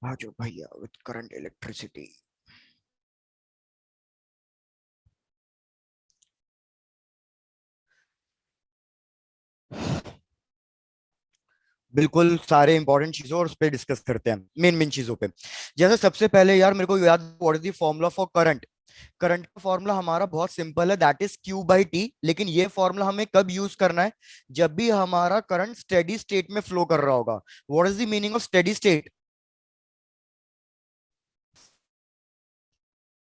आ जाओ भैया with current electricity. बिल्कुल सारे इंपॉर्टेंट चीजों और उस पर डिस्कस करते हैं, मेन मेन चीजों पे। जैसे सबसे पहले यार मेरे को याद, what is the formula for current. Current का फॉर्मूला हमारा बहुत सिंपल है, that is Q by T. लेकिन ये फॉर्मूला हमें कब यूज करना है? जब भी हमारा करंट स्टेडी स्टेट में फ्लो कर रहा होगा। What is the meaning of steady state?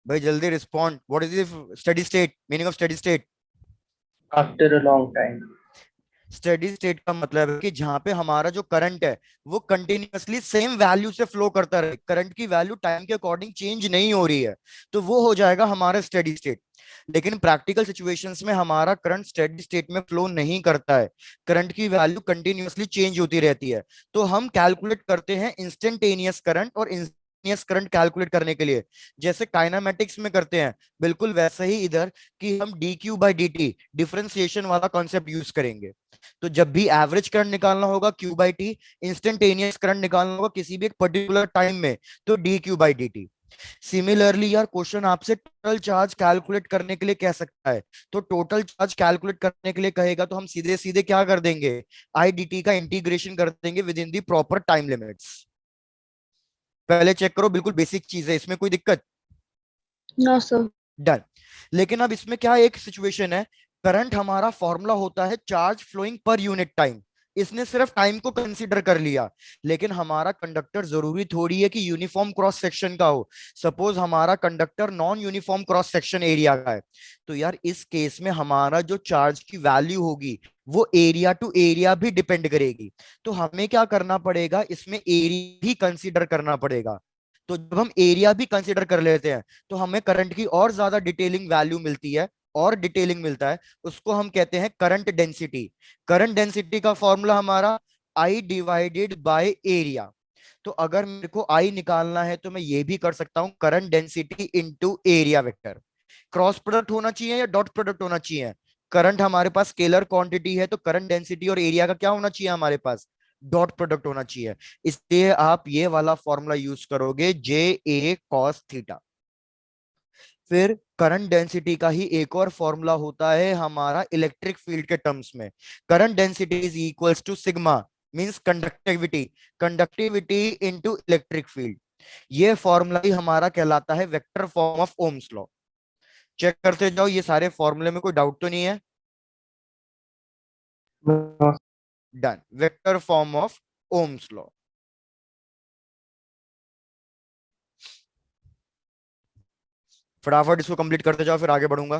भाई जल्दी respond, what is the steady state, meaning of steady state? after a long time. Steady state का मतलब है कि जहां पे हमारा जो करंट है वो कंटिन्यूअसली सेम वैल्यू से फ्लो करता रहे, करंट की वैल्यू टाइम के अकॉर्डिंग चेंज नहीं हो रही है, तो वो हो जाएगा हमारा स्टेडी स्टेट। लेकिन प्रैक्टिकल सिचुएशंस में हमारा करंट स्टेडी स्टेट में फ्लो नहीं करता है, करंट की वैल्यू कंटिन्यूअसली चेंज होती रहती है। तो हम कैलकुलेट करते हैं इंस्टेंटेनियस करंट, और इंस्टेंटेनियस करंट कैलकुलेट करने के लिए जैसे काइनामेटिक्स में करते हैं, बिल्कुल वैसे ही इधर कि हम D Q by D T differentiation वाला कॉन्सेप्ट यूज करेंगे। तो जब भी एवरेज करंट निकालना होगा Q by T, instantaneous current निकालना होगा किसी भी एक पर्टिकुलर टाइम में, तो D Q by D T. Similarly यार क्वेश्चन आपसे टोटल चार्ज कैलकुलेट करने के लिए कह सकता है, तो टोटल चार्ज कैलकुलेट करने के लिए कहेगा तो हम सीधे सीधे क्या कर देंगे, आई डी टी का इंटीग्रेशन कर देंगे within the proper time limits. पहले चेक करो, बिल्कुल बेसिक चीज है, इसमें कोई दिक्कत? No sir. डन। लेकिन अब इसमें क्या एक सिचुएशन है, करंट हमारा फॉर्मूला होता है charge flowing per unit time, इसने सिर्फ टाइम को कंसीडर कर लिया। लेकिन हमारा कंडक्टर जरूरी थोड़ी है कि यूनिफॉर्म क्रॉस सेक्शन का हो। सपोज हमारा conductor non uniform cross section area का है, तो यार इस केस में हमारा जो चार्ज की वैल्यू होगी वो एरिया टू एरिया भी डिपेंड करेगी। तो हमें क्या करना पड़ेगा, इसमें एरिया भी कंसीडर करना पड़ेगा। तो जब हम एरिया भी कंसीडर कर लेते हैं तो हमें करंट की और ज्यादा डिटेलिंग वैल्यू मिलती है, और डिटेलिंग मिलता है, उसको हम कहते हैं करंट डेंसिटी। करंट डेंसिटी का फॉर्मूला हमारा आई डिवाइडेड बाय एरिया। तो अगर मेरे को आई निकालना है तो मैं ये भी कर सकता हूं, current density into area vector. Cross product होना चाहिए या डॉट प्रोडक्ट होना चाहिए? करंट हमारे पास स्केलर क्वांटिटी है, तो करंट डेंसिटी और एरिया का क्या होना चाहिए हमारे पास? डॉट प्रोडक्ट होना चाहिए। इसलिए आप ये वाला फॉर्मूला यूज करोगे, जे ए कॉस थीटा। फिर करंट डेंसिटी का ही एक और फॉर्मूला होता है हमारा इलेक्ट्रिक फील्ड के टर्म्स में। Current density is equals to sigma, means conductivity, conductivity into electric field. ये फॉर्मूला ही हमारा कहलाता है vector form of Ohm's law. Check करते जाओ, ये सारे फॉर्मूले में कोई डाउट तो नहीं है? No, done, vector form of Ohm's law. फटाफट इसको कंप्लीट करते जाओ, फिर आगे बढ़ूंगा।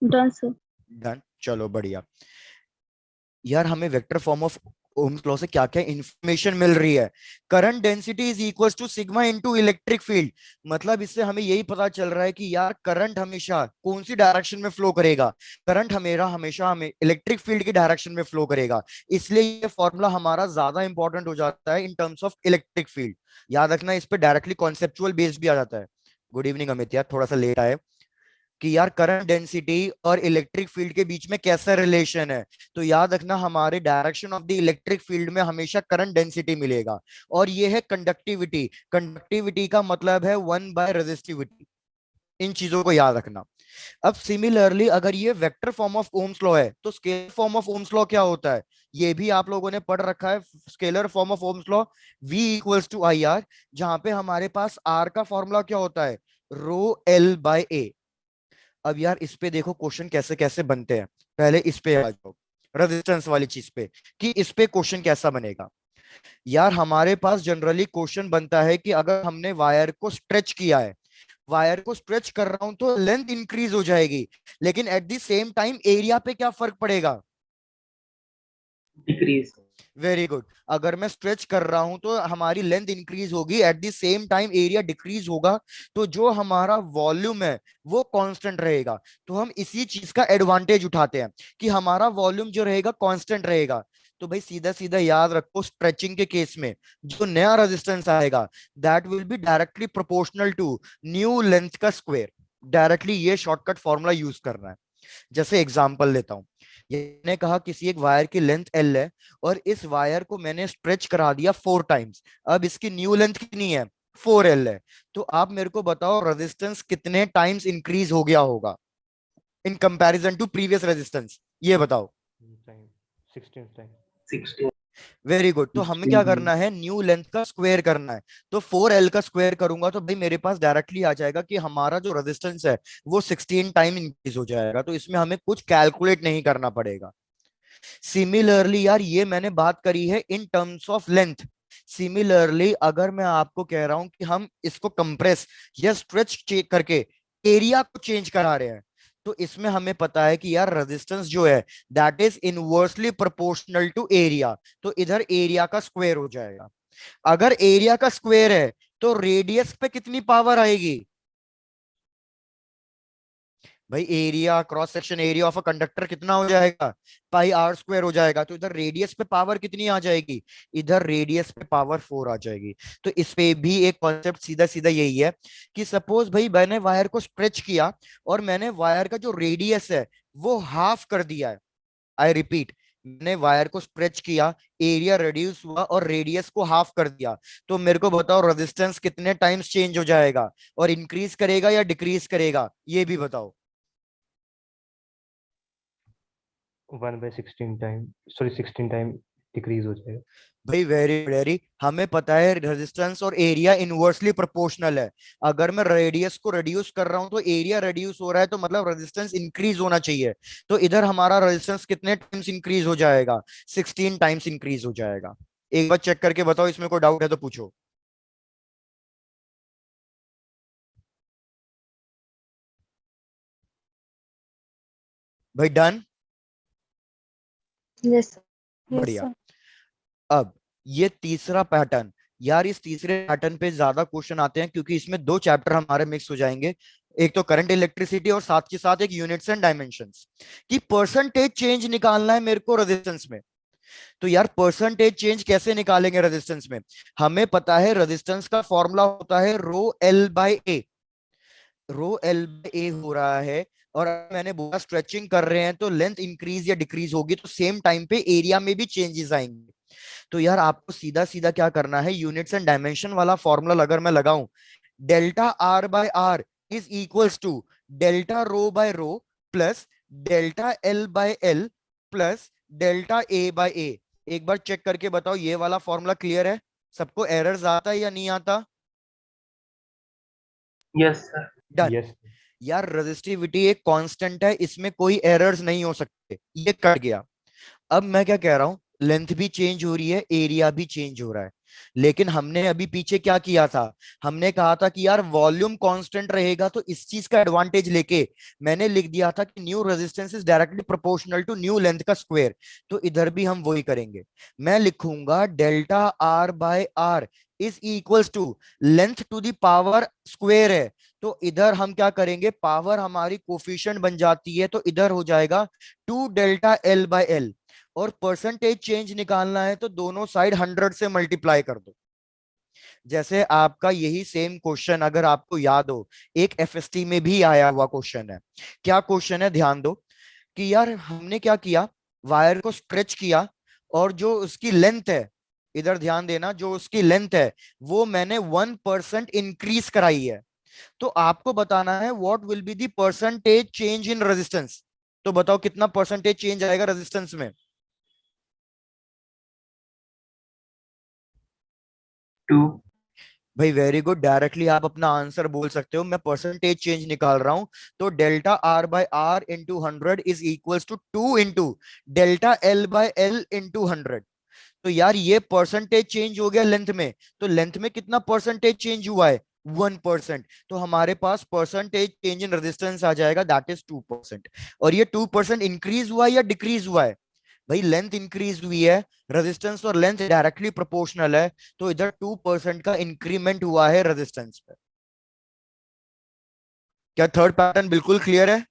Done sir. डन, चलो बढ़िया। यार हमें vector form of Ohm's law से क्या क्या इंफॉर्मेशन मिल रही है? Current density is equals to sigma into electric field. मतलब इससे हमें यही पता चल रहा है कि यार करंट हमेशा कौन सी डायरेक्शन में फ्लो करेगा, करंट हमेशा हमेशा हमें इलेक्ट्रिक फील्ड की डायरेक्शन में फ्लो करेगा। इसलिए ये फॉर्मूला हमारा ज्यादा इंपॉर्टेंट हो जाता है in terms of electric field. याद रखना, इस पे डायरेक्टली कॉन्सेप्चुअल बेस्ड भी आ जाता है। गुड इवनिंग अमित, यार थोड़ा सा लेट आए कि यार करंट डेंसिटी और इलेक्ट्रिक फील्ड के बीच में कैसा रिलेशन है। तो याद रखना, हमारे direction of the electric field में हमेशा करंट डेंसिटी मिलेगा, और ये है कंडक्टिविटी। कंडक्टिविटी का मतलब है 1 बाय रेजिस्टिविटी। इन चीजों को याद रखना। अब सिमिलरली अगर ये vector form of Ohm's law है, तो scalar form of Ohm's law क्या होता है? ये भी आप लोगों ने पढ़ रखा है, scalar form of Ohm's law V equals to I R, जहां पे हमारे पास R का फॉर्मूला क्या होता है, रो एल बाय ए। अब यार इस पे देखो क्वेश्चन कैसे कैसे बनते हैं। पहले इस पे आ जाओ, रेजिस्टेंस वाली चीज पे, कि इस पे क्वेश्चन कैसा बनेगा। यार हमारे पास जनरली क्वेश्चन बनता है कि अगर हमने वायर को स्ट्रेच किया है, वायर को स्ट्रेच कर रहा हूं तो लेंथ इंक्रीज हो जाएगी, लेकिन at the same time area पे क्या फर्क पड़ेगा? decrease. Very good. अगर मैं स्ट्रेच कर रहा हूं तो हमारी लेंथ इंक्रीज होगी, at the same time area decrease होगा, तो जो हमारा वॉल्यूम है वो कांस्टेंट रहेगा। तो हम इसी चीज का एडवांटेज उठाते हैं कि हमारा वॉल्यूम जो रहेगा कांस्टेंट रहेगा। तो भाई सीधा सीधा याद रखो, स्ट्रेचिंग के केस में जो नया रेजिस्टेंस आएगा that will be directly proportional to new length का स्क्वायर। डायरेक्टली ये शॉर्टकट फॉर्मूला यूज करना है। जैसे एग्जांपल लेता हूं, मैंने कहा किसी एक वायर की लेंथ एल है और इस वायर को मैंने स्ट्रेच करा दिया 4 टाइम्स। अब इसकी न्यू लेंथ कितनी है? 4L है। तो आप मेरे को बताओ रेजिस्टेंस कितने टाइम्स इंक्रीज हो गया होगा in comparison to previous resistance, ये बताओ। Time 16 time 16. Very good. तो हमें क्या 16 करना है? न्यू लेंथ का स्क्वायर करना है। तो 4L का स्क्वायर करूंगा तो भाई मेरे पास डायरेक्टली आ जाएगा कि हमारा जो रेजिस्टेंस है वो 16 टाइम इंक्रीज हो जाएगा। तो इसमें हमें कुछ कैलकुलेट नहीं करना पड़ेगा। सिमिलरली यार ये मैंने बात करी है in terms of length. Similarly अगर मैं आपको कह रहा हूं कि हम इसको कंप्रेस या स्ट्रेच करके एरिया को चेंज करा रहे हैं, तो इसमें हमें पता है कि यार रेजिस्टेंस जो है that is inversely proportional to area. तो इधर एरिया का स्क्वायर हो जाएगा। अगर एरिया का स्क्वायर है तो रेडियस पे कितनी पावर आएगी? भाई area, cross section area of a conductor कितना हो जाएगा? पाई आर स्क्वायर हो जाएगा। तो इधर रेडियस पे पावर कितनी आ जाएगी? इधर रेडियस पे पावर 4 आ जाएगी। तो इस पे भी एक कॉन्सेप्ट सीधा सीधा यही है कि सपोज भाई मैंने वायर को स्ट्रेच किया और मैंने वायर का जो रेडियस है वो हाफ कर दिया है। आई रिपीट, मैंने वायर को स्ट्रेच किया, एरिया रिड्यूस हुआ और रेडियस को हाफ कर दिया। तो मेरे को बताओ रेजिस्टेंस कितने टाइम्स चेंज हो जाएगा और इंक्रीज करेगा या डिक्रीज करेगा, ये भी बताओ। 1/16 टाइम, सॉरी 16 टाइम डिक्रीज हो जाएगा। भाई वेरी वेरी, हमें पता है रेजिस्टेंस और एरिया इनवर्सली प्रोपोर्शनल है। अगर मैं रेडियस को रिड्यूस कर रहा हूं तो एरिया रिड्यूस हो रहा है, तो मतलब रेजिस्टेंस इंक्रीज होना चाहिए। तो इधर हमारा रेजिस्टेंस कितने टाइम्स इंक्रीज हो जाएगा? 16 टाइम्स इंक्रीज हो जाएगा। एक बार चेक करके बताओ, इसमें कोई डाउट है तो पूछो। भाई डन? Yes, sir. Yes, बढ़िया। sir. अब ये तीसरा पैटर्न, यार इस तीसरे पैटर्न पे ज्यादा क्वेश्चन आते हैं क्योंकि इसमें दो चैप्टर हमारे मिक्स हो जाएंगे। एक तो करंट इलेक्ट्रिसिटी और साथ के साथ एक यूनिट्स एंड डायमेंशंस की परसेंटेज चेंज निकालना है मेरे को रेजिस्टेंस में। तो यार परसेंटेज चेंज कैसे निकालेंगे रेजिस्टेंस में? हमें पता है रेजिस्टेंस का फॉर्मूला होता है rho L by A. Rho L by A हो रहा है और मैंने बोला स्ट्रेचिंग कर रहे हैं तो लेंथ इंक्रीज या डिक्रीज होगी, तो सेम टाइम पे एरिया में भी चेंजेस आएंगे। तो यार आपको सीधा सीधा क्या करना है, यूनिट्स एंड डायमेंशन वाला फॉर्मूला अगर मैं लगाऊं, delta R by R is equals to delta rho by rho plus delta L by L plus delta A by A. एक बार चेक करके बताओ ये वाला फॉर्मूला क्लियर है? सबको एरर्स आता है या नहीं आता? Yes, sir. डन। यस यार रेजिस्टिविटी एक कांस्टेंट है, इसमें कोई एरर्स नहीं हो सकते, ये कट गया। अब मैं क्या कह रहा हूं, लेंथ भी चेंज हो रही है, एरिया भी चेंज हो रहा है, लेकिन हमने अभी पीछे क्या किया था? हमने कहा था कि यार वॉल्यूम कांस्टेंट रहेगा, तो इस चीज का एडवांटेज लेके मैंने लिख दिया था कि new resistance is directly proportional to new length का स्क्वायर। तो इधर भी हम वही करेंगे। मैं लिखूंगा delta R by R is equals to length to the power square है। तो इधर हम क्या करेंगे, पावर हमारी कोफिशिएंट बन जाती है, तो इधर हो जाएगा 2 डेल्टा एल बाय एल। और परसेंटेज चेंज निकालना है तो दोनों साइड 100 से मल्टीप्लाई कर दो। जैसे आपका यही सेम क्वेश्चन अगर आपको याद हो, एक एफएसटी में भी आया हुआ क्वेश्चन है। क्या क्वेश्चन है, ध्यान दो कि यार हमने क्या किया, वायर को स्ट्रेच किया और जो उसकी लेंथ है, इधर ध्यान देना, जो उसकी लेंथ है वो मैंने 1% इंक्रीज कराई है। तो आपको बताना है what will be the percentage change in resistance. तो बताओ कितना परसेंटेज चेंज आएगा रेजिस्टेंस में? 2. भाई वेरी गुड, डायरेक्टली आप अपना आंसर बोल सकते हो। मैं परसेंटेज चेंज निकाल रहा हूं, तो delta R by R into 100 is equals to 2 into delta L by L into 100। तो यार ये परसेंटेज चेंज हो गया लेंथ में, तो लेंथ में कितना परसेंटेज चेंज हुआ है? 1%। तो हमारे पास परसेंटेज चेंज इन रेजिस्टेंस आ जाएगा दैट इज 2%। और ये 2% इंक्रीज हुआ है या डिक्रीज हुआ है? भाई लेंथ इंक्रीज हुई है, रेजिस्टेंस और लेंथ डायरेक्टली प्रोपोर्शनल है, तो इधर 2% का इंक्रीमेंट हुआ है रेजिस्टेंस पे। क्या थर्ड पैटर्न बिल्कुल क्लियर है?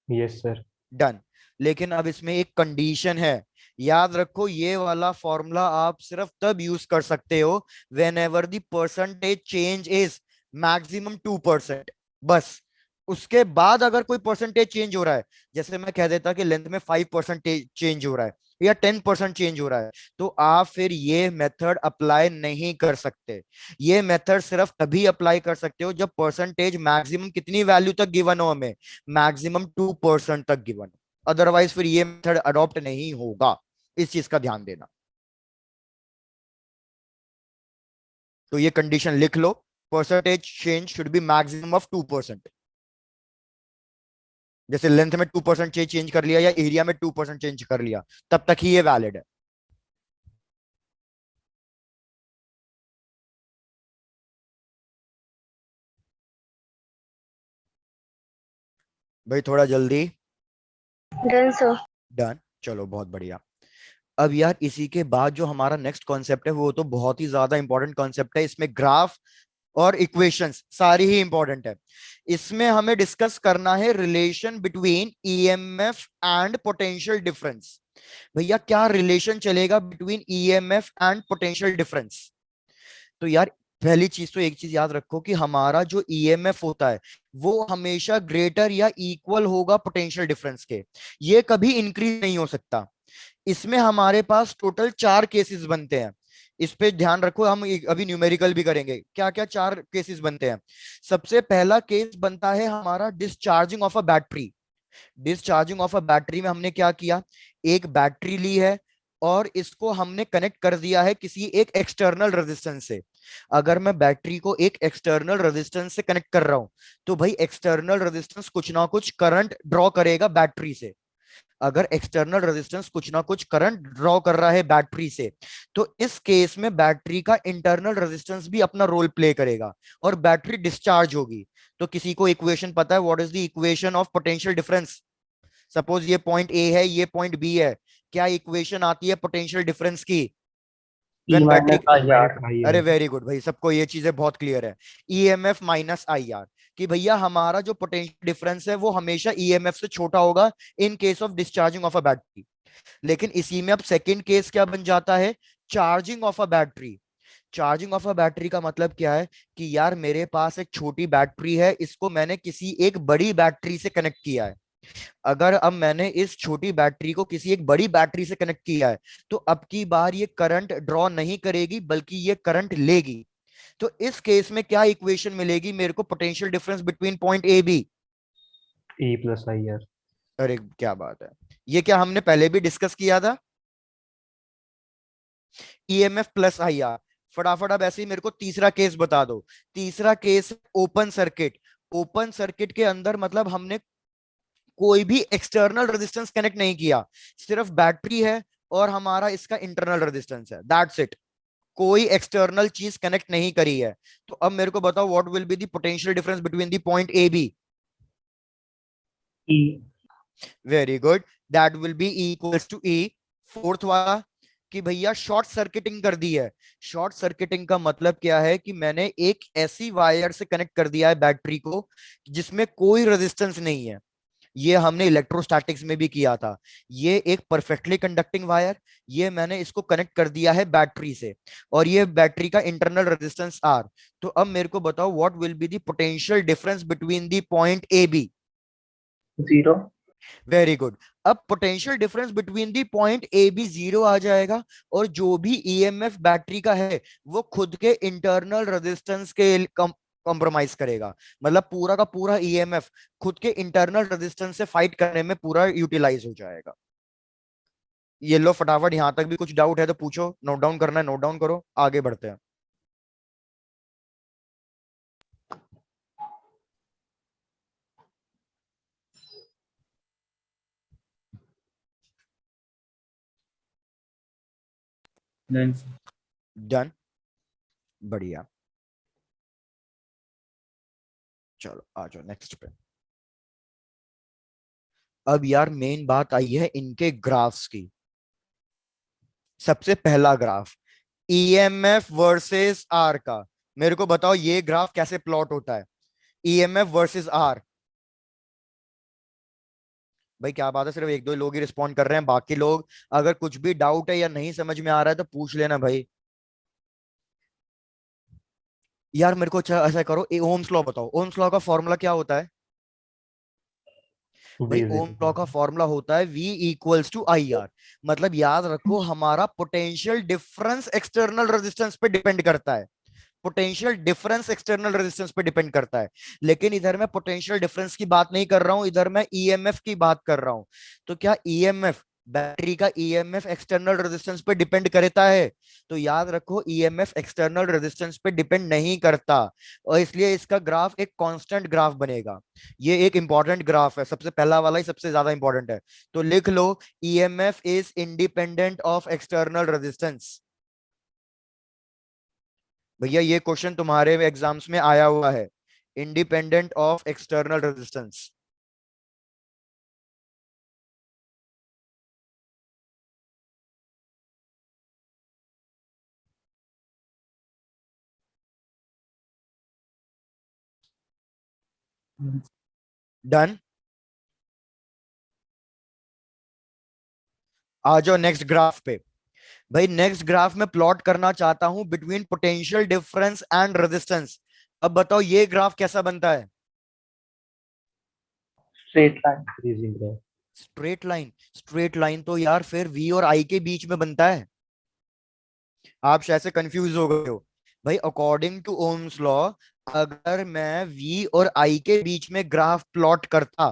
Yes sir. डन। लेकिन अब इसमें एक कंडीशन है, याद रखो ये वाला फॉर्मूला आप सिर्फ तब यूज कर सकते हो when ever the percentage change is maximum 2%। बस उसके बाद अगर कोई परसेंटेज चेंज हो रहा है, जैसे मैं कह देता कि लेंथ में 5% चेंज हो रहा है या 10% चेंज हो रहा है, तो आप फिर ये मेथड अप्लाई नहीं कर सकते। ये मेथड सिर्फ तभी अप्लाई कर सकते हो जब परसेंटेज मैक्सिमम कितनी वैल्यू तक गिवन हो, हमें मैक्सिमम 2% तक गिवन हो, अदरवाइज फिर ये मेथड अडॉप्ट नहीं होगा। इस चीज का ध्यान देना। तो ये कंडीशन लिख लो, percentage change should be maximum of 2%। जैसे लेंथ में 2% चेंज कर लिया या एरिया में 2% चेंज कर लिया, तब तक ही ये वैलिड है। भाई थोड़ा जल्दी। Done sir. डन, चलो बहुत बढ़िया। अब यार इसी के बाद जो हमारा नेक्स्ट कॉन्सेप्ट है वो तो बहुत ही ज्यादा इंपॉर्टेंट कॉन्सेप्ट है। इसमें ग्राफ और इक्वेशंस सारी ही इंपॉर्टेंट है। इसमें हमें डिस्कस करना है relation between EMF and potential difference. भैया क्या रिलेशन चलेगा between EMF and potential difference? तो यार पहली चीज तो एक चीज याद रखो कि हमारा जो ईएमएफ होता है वो हमेशा ग्रेटर या इक्वल होगा पोटेंशियल डिफरेंस के। ये कभी इंक्रीज नहीं हो सकता। इसमें हमारे पास टोटल 4 केसेस बनते हैं। इस पे ध्यान रखो, हम अभी न्यूमेरिकल भी करेंगे। क्या क्या 4 केसेस बनते हैं? सबसे पहला केस बनता है हमारा discharging of a battery. Discharging of a battery में हमने क्या किया, एक बैटरी ली है और इसको हमने कनेक्ट कर दिया है किसी एक एक्सटर्नल रेजिस्टेंस से। अगर मैं बैटरी को एक एक्सटर्नल रेजिस्टेंस से कनेक्ट कर रहा हूं तो भाई एक्सटर्नल रेजिस्टेंस कुछ ना कुछ करंट ड्रॉ करेगा बैटरी से। अगर एक्सटर्नल रेजिस्टेंस कुछ ना कुछ करंट ड्रॉ कर रहा है बैटरी से, तो इस केस में बैटरी का इंटरनल रेजिस्टेंस भी अपना रोल प्ले करेगा और बैटरी डिस्चार्ज होगी। तो किसी को इक्वेशन पता है, what is the equation of potential difference? Suppose ये पॉइंट ए है, ये पॉइंट बी है, क्या इक्वेशन आती है पोटेंशियल डिफरेंस की? E when battery, minus I R. Minus I अरे आर। वेरी गुड भाई, सबको ये चीजें बहुत क्लियर है। ईएमएफ माइनस आई आर, कि भैया हमारा जो पोटेंशियल डिफरेंस है वो हमेशा ईएमएफ से छोटा होगा in case of discharging of a battery. लेकिन इसी में अब सेकंड केस क्या बन जाता है, charging of a battery. Charging of a battery का मतलब क्या है कि यार मेरे पास एक छोटी बैटरी है, इसको मैंने किसी एक बड़ी बैटरी से कनेक्ट किया है। अगर अब मैंने इस छोटी बैटरी को किसी एक बड़ी बैटरी से कनेक्ट किया है तो अब की बार ये करंट ड्रॉ नहीं करेगी बल्कि ये करंट लेगी। तो इस केस में क्या इक्वेशन मिलेगी मेरे को, potential difference between point A B? E plus I R. अरे क्या बात है, ये क्या हमने पहले भी डिस्कस किया था? EMF plus I are. फटाफट अब ऐसे ही मेरे को तीसरा केस बता दो। तीसरा case open circuit. Open circuit के अंदर मतलब हमने कोई भी एक्सटर्नल रेजिस्टेंस कनेक्ट नहीं किया, सिर्फ बैटरी है और हमारा इसका इंटरनल रेजिस्टेंस है, दैट्स इट। कोई एक्सटर्नल चीज कनेक्ट नहीं करी है। तो अब मेरे को बताओ what will be the potential difference between the point A B? E very good, that will be E equals to E। Fourth वाला कि भैया शॉर्ट सर्किटिंग कर दी है। शॉर्ट सर्किटिंग का मतलब क्या है कि मैंने एक ऐसी वायर से कनेक्ट कर दिया है बैटरी को जिसमें कोई रेजिस्टेंस नहीं है। ये हमने इलेक्ट्रोस्टैटिक्स में भी किया था। ये एक परफेक्टली कंडक्टिंग वायर, ये मैंने इसको कनेक्ट कर दिया है बैटरी से और ये बैटरी का इंटरनल रेजिस्टेंस आर। तो अब मेरे को बताओ what will be the potential difference between the point A B? Zero. Very good. अब potential difference between the point A B zero आ जाएगा और जो भी ईएमएफ बैटरी का है वो खुद के इंटरनल रेजिस्टेंस के कॉम्प्रोमाइज करेगा। मतलब पूरा का पूरा ईएमएफ खुद के इंटरनल रेजिस्टेंस से फाइट करने में पूरा यूटिलाइज हो जाएगा। ये लो फटाफट, यहां तक भी कुछ डाउट है तो पूछो, नोट डाउन करना है नोट डाउन करो, आगे बढ़ते हैं। डन। डन, बढ़िया। चलो आ जाओ नेक्स्ट पे। अब यार मेन बात आई है इनके ग्राफ्स की। सबसे पहला ग्राफ ईएमएफ वर्सेस आर का। मेरे को बताओ ये ग्राफ कैसे प्लॉट होता है, ईएमएफ वर्सेस आर? भाई क्या बात है, सिर्फ एक दो लोग ही रिस्पॉन्ड कर रहे हैं, बाकी लोग अगर कुछ भी डाउट है या नहीं समझ में आ रहा है तो पूछ लेना भाई। यार मेरे को अच्छा ऐसा करो, ओम्स लॉ बताओ, ओम्स लॉ का फॉर्मूला क्या होता है? भाई V is Ohm equal law to का फॉर्मूला होता है V equals to I R. मतलब याद रखो हमारा पोटेंशियल डिफरेंस एक्सटर्नल रेजिस्टेंस पे डिपेंड करता है। पोटेंशियल डिफरेंस एक्सटर्नल रेजिस्टेंस पे डिपेंड करता है। लेकिन इधर मैं पोटेंशियल डिफरेंस की बात नहीं कर रहा हूं, इधर मैं ईएमएफ की बात कर रहा हूं। तो क्या ईएमएफ, बैटरी का ईएमएफ एक्सटर्नल रेजिस्टेंस पे डिपेंड करता है? तो याद रखो ईएमएफ एक्सटर्नल रेजिस्टेंस पे डिपेंड नहीं करता, और इसलिए इसका ग्राफ एक कांस्टेंट ग्राफ बनेगा। ये एक इंपॉर्टेंट ग्राफ है, सबसे पहला वाला ही सबसे ज्यादा इंपॉर्टेंट है। तो लिख लो, EMF is independent of external resistance. भैया ये क्वेश्चन तुम्हारे एग्जाम्स में आया हुआ है, independent of external resistance. Done. आ जाओ नेक्स्ट ग्राफ पे। भाई नेक्स्ट ग्राफ में प्लॉट करना चाहता हूं between potential difference and resistance. अब बताओ ये ग्राफ कैसा बनता है? Straight line. increasing graph. Straight line. Straight line तो यार फिर V और I के बीच में बनता है। आप शायद से कंफ्यूज हो गए हो। भाई अकॉर्डिंग टू ओम्स लॉ, अगर मैं V और I के बीच में ग्राफ प्लॉट करता,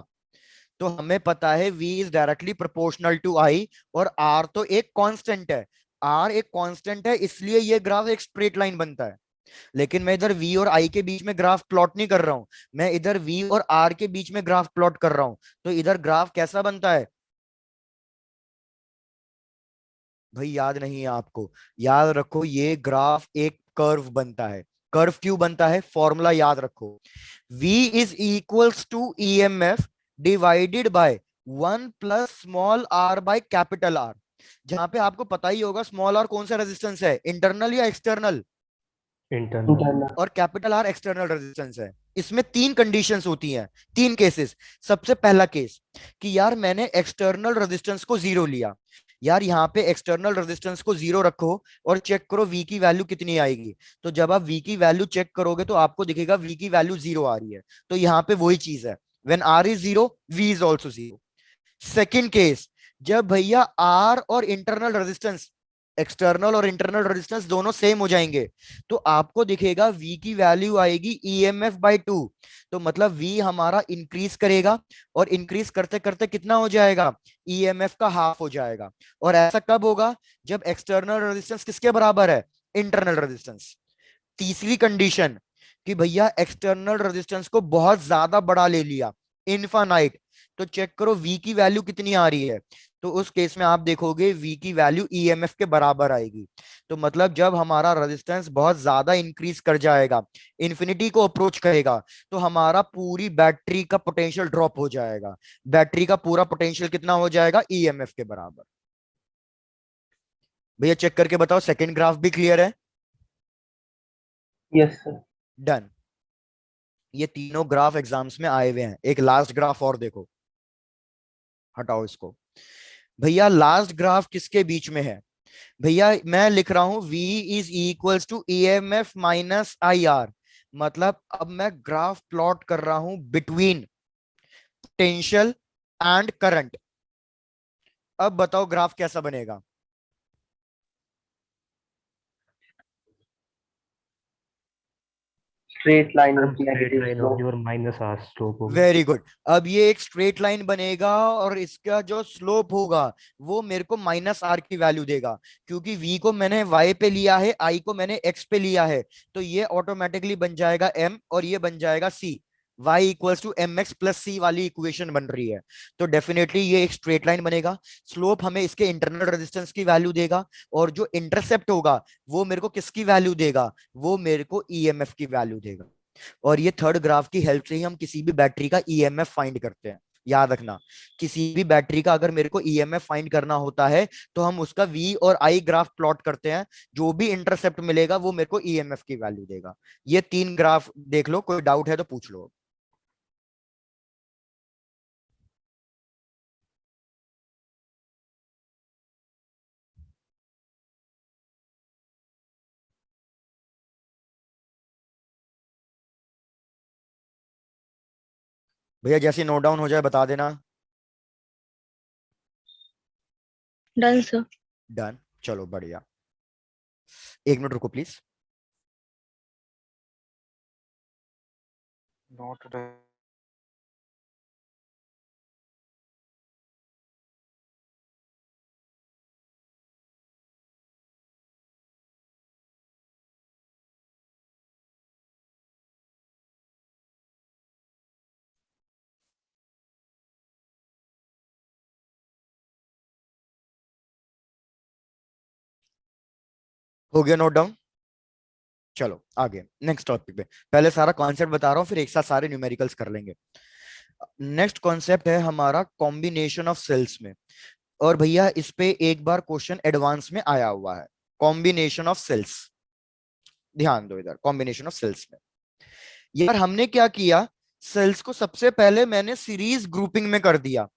तो हमें पता है V is directly proportional to I, और R तो एक कांस्टेंट है। R एक कांस्टेंट है, इसलिए ये ग्राफ एक स्ट्रेट लाइन बनता है। लेकिन मैं इधर V और I के बीच में ग्राफ प्लॉट नहीं कर रहा हूं, मैं इधर V और R के बीच में ग्राफ प्लॉट कर रहा हूं। तो इधर ग्राफ कैसा बनता है? भाई याद नहीं है आपको? याद रखो ये ग्राफ एक कर्व बनता है। कर्व क्यों बनता है? फॉर्मूला याद रखो, V is equals to EMF divided by 1 + r by capital R। जहां पे आपको पता ही होगा स्मॉल r कौन सा रेजिस्टेंस है, इंटरनल या एक्सटर्नल? Internal. इंटरनल। और कैपिटल R एक्सटर्नल रेजिस्टेंस है। इसमें तीन कंडीशंस होती हैं, तीन केसेस। सबसे पहला केस कि यार मैंने एक्सटर्नल रेजिस्टेंस को जीरो लिया। यार यहाँ पे एक्सटर्नल रेजिस्टेंस को जीरो रखो और चेक करो V की वैल्यू कितनी आएगी। तो जब आप V की वैल्यू चेक करोगे तो आपको दिखेगा V की वैल्यू जीरो आ रही है। तो यहाँ पे वही चीज है, when R is zero V is also zero. Second case, जब भैया R और इंटरनल रेजिस्टेंस, एक्सटर्नल और इंटरनल रेजिस्टेंस दोनों सेम हो जाएंगे, तो आपको दिखेगा V की वैल्यू आएगी EMF/2। तो मतलब V हमारा इंक्रीज करेगा, और इंक्रीज करते करते कितना हो जाएगा? EMF का हाफ हो जाएगा। और ऐसा कब होगा? जब एक्सटर्नल रेजिस्टेंस किसके बराबर है? Internal resistance. तीसरी कंडीशन कि भैया एक्सटर्नल रेजिस्टेंस को बहुत ज्यादा बड़ा ले लिया, इनफाइनाइट, तो चेक करो V की वैल्यू कितनी आ रही है। तो उस केस में आप देखोगे V की वैल्यू EMF के बराबर आएगी। तो मतलब जब हमारा रेजिस्टेंस बहुत ज्यादा इंक्रीज कर जाएगा, इंफिनिटी को अप्रोच करेगा, तो हमारा पूरी बैटरी का पोटेंशियल ड्रॉप हो जाएगा। बैटरी का पूरा पोटेंशियल कितना हो जाएगा? EMF के बराबर। भैया चेक करके बताओ सेकंड ग्राफ भी क्लियर है? Yes sir. डन। ये तीनों ग्राफ एग्जाम्स में आए हुए हैं। एक लास्ट ग्राफ और देखो, हटाओ इसको। भैया लास्ट ग्राफ किसके बीच में है? भैया मैं लिख रहा हूं V is equals to EMF-IR। मतलब अब मैं ग्राफ प्लॉट कर रहा हूं बिटवीन पोटेंशियल एंड करंट। अब बताओ ग्राफ कैसा बनेगा? Straight line Sir, with straight negative line होगी स्लोप। और माइनस R स्लोप होगी. Very good. अब ये एक स्ट्रेट लाइन बनेगा, और इसका जो स्लोप होगा वो मेरे को -R की वैल्यू देगा, क्योंकि V को मैंने Y पे लिया है, I को मैंने X पे लिया है। तो ये ऑटोमेटिकली बन जाएगा M, और ये बन जाएगा C। Y equals to MX+C वाली इक्वेशन बन रही है। तो डेफिनेटली ये एक स्ट्रेट लाइन बनेगा। स्लोप हमें इसके इंटरनल रेजिस्टेंस की वैल्यू देगा, और जो इंटरसेप्ट होगा वो मेरे को किसकी वैल्यू देगा? वो मेरे को EMF की वैल्यू देगा। और ये थर्ड ग्राफ की हेल्प से ही हम किसी भी बैटरी का ईएमएफ फाइंड करते हैं। याद रखना, किसी भी बैटरी का अगर मेरे को ईएमएफ फाइंड करना होता है, तो हम उसका V और I ग्राफ प्लॉट करते हैं। जो भी इंटरसेप्ट मिलेगा वो मेरे को ईएमएफ की वैल्यू देगा। ये तीन ग्राफ देख लो, कोई डाउट है तो पूछ लो। भैया जैसे नोट डाउन हो जाए बता देना। Done sir. डन, चलो बढ़िया। 1 मिनट रुको प्लीज। नोट हो गया नोट डाउन। चलो आगे नेक्स्ट टॉपिक पे। पहले सारा कॉन्सेप्ट बता रहा हूँ, फिर एक साथ सारे न्यूमेरिकल्स कर लेंगे। नेक्स्ट कॉन्सेप्ट है हमारा कॉम्बिनेशन ऑफ सेल्स में। और भैया इस पे एक बार क्वेश्चन एडवांस में आया हुआ है, कॉम्बिनेशन ऑफ सेल्स। ध्यान दो इधर, कॉम्बिनेशन ऑफ सेल्स में यार हमने क्या किया, सेल्स को सबसे पहले मैंने सीरीज ग्रुपिंग में कर दिया।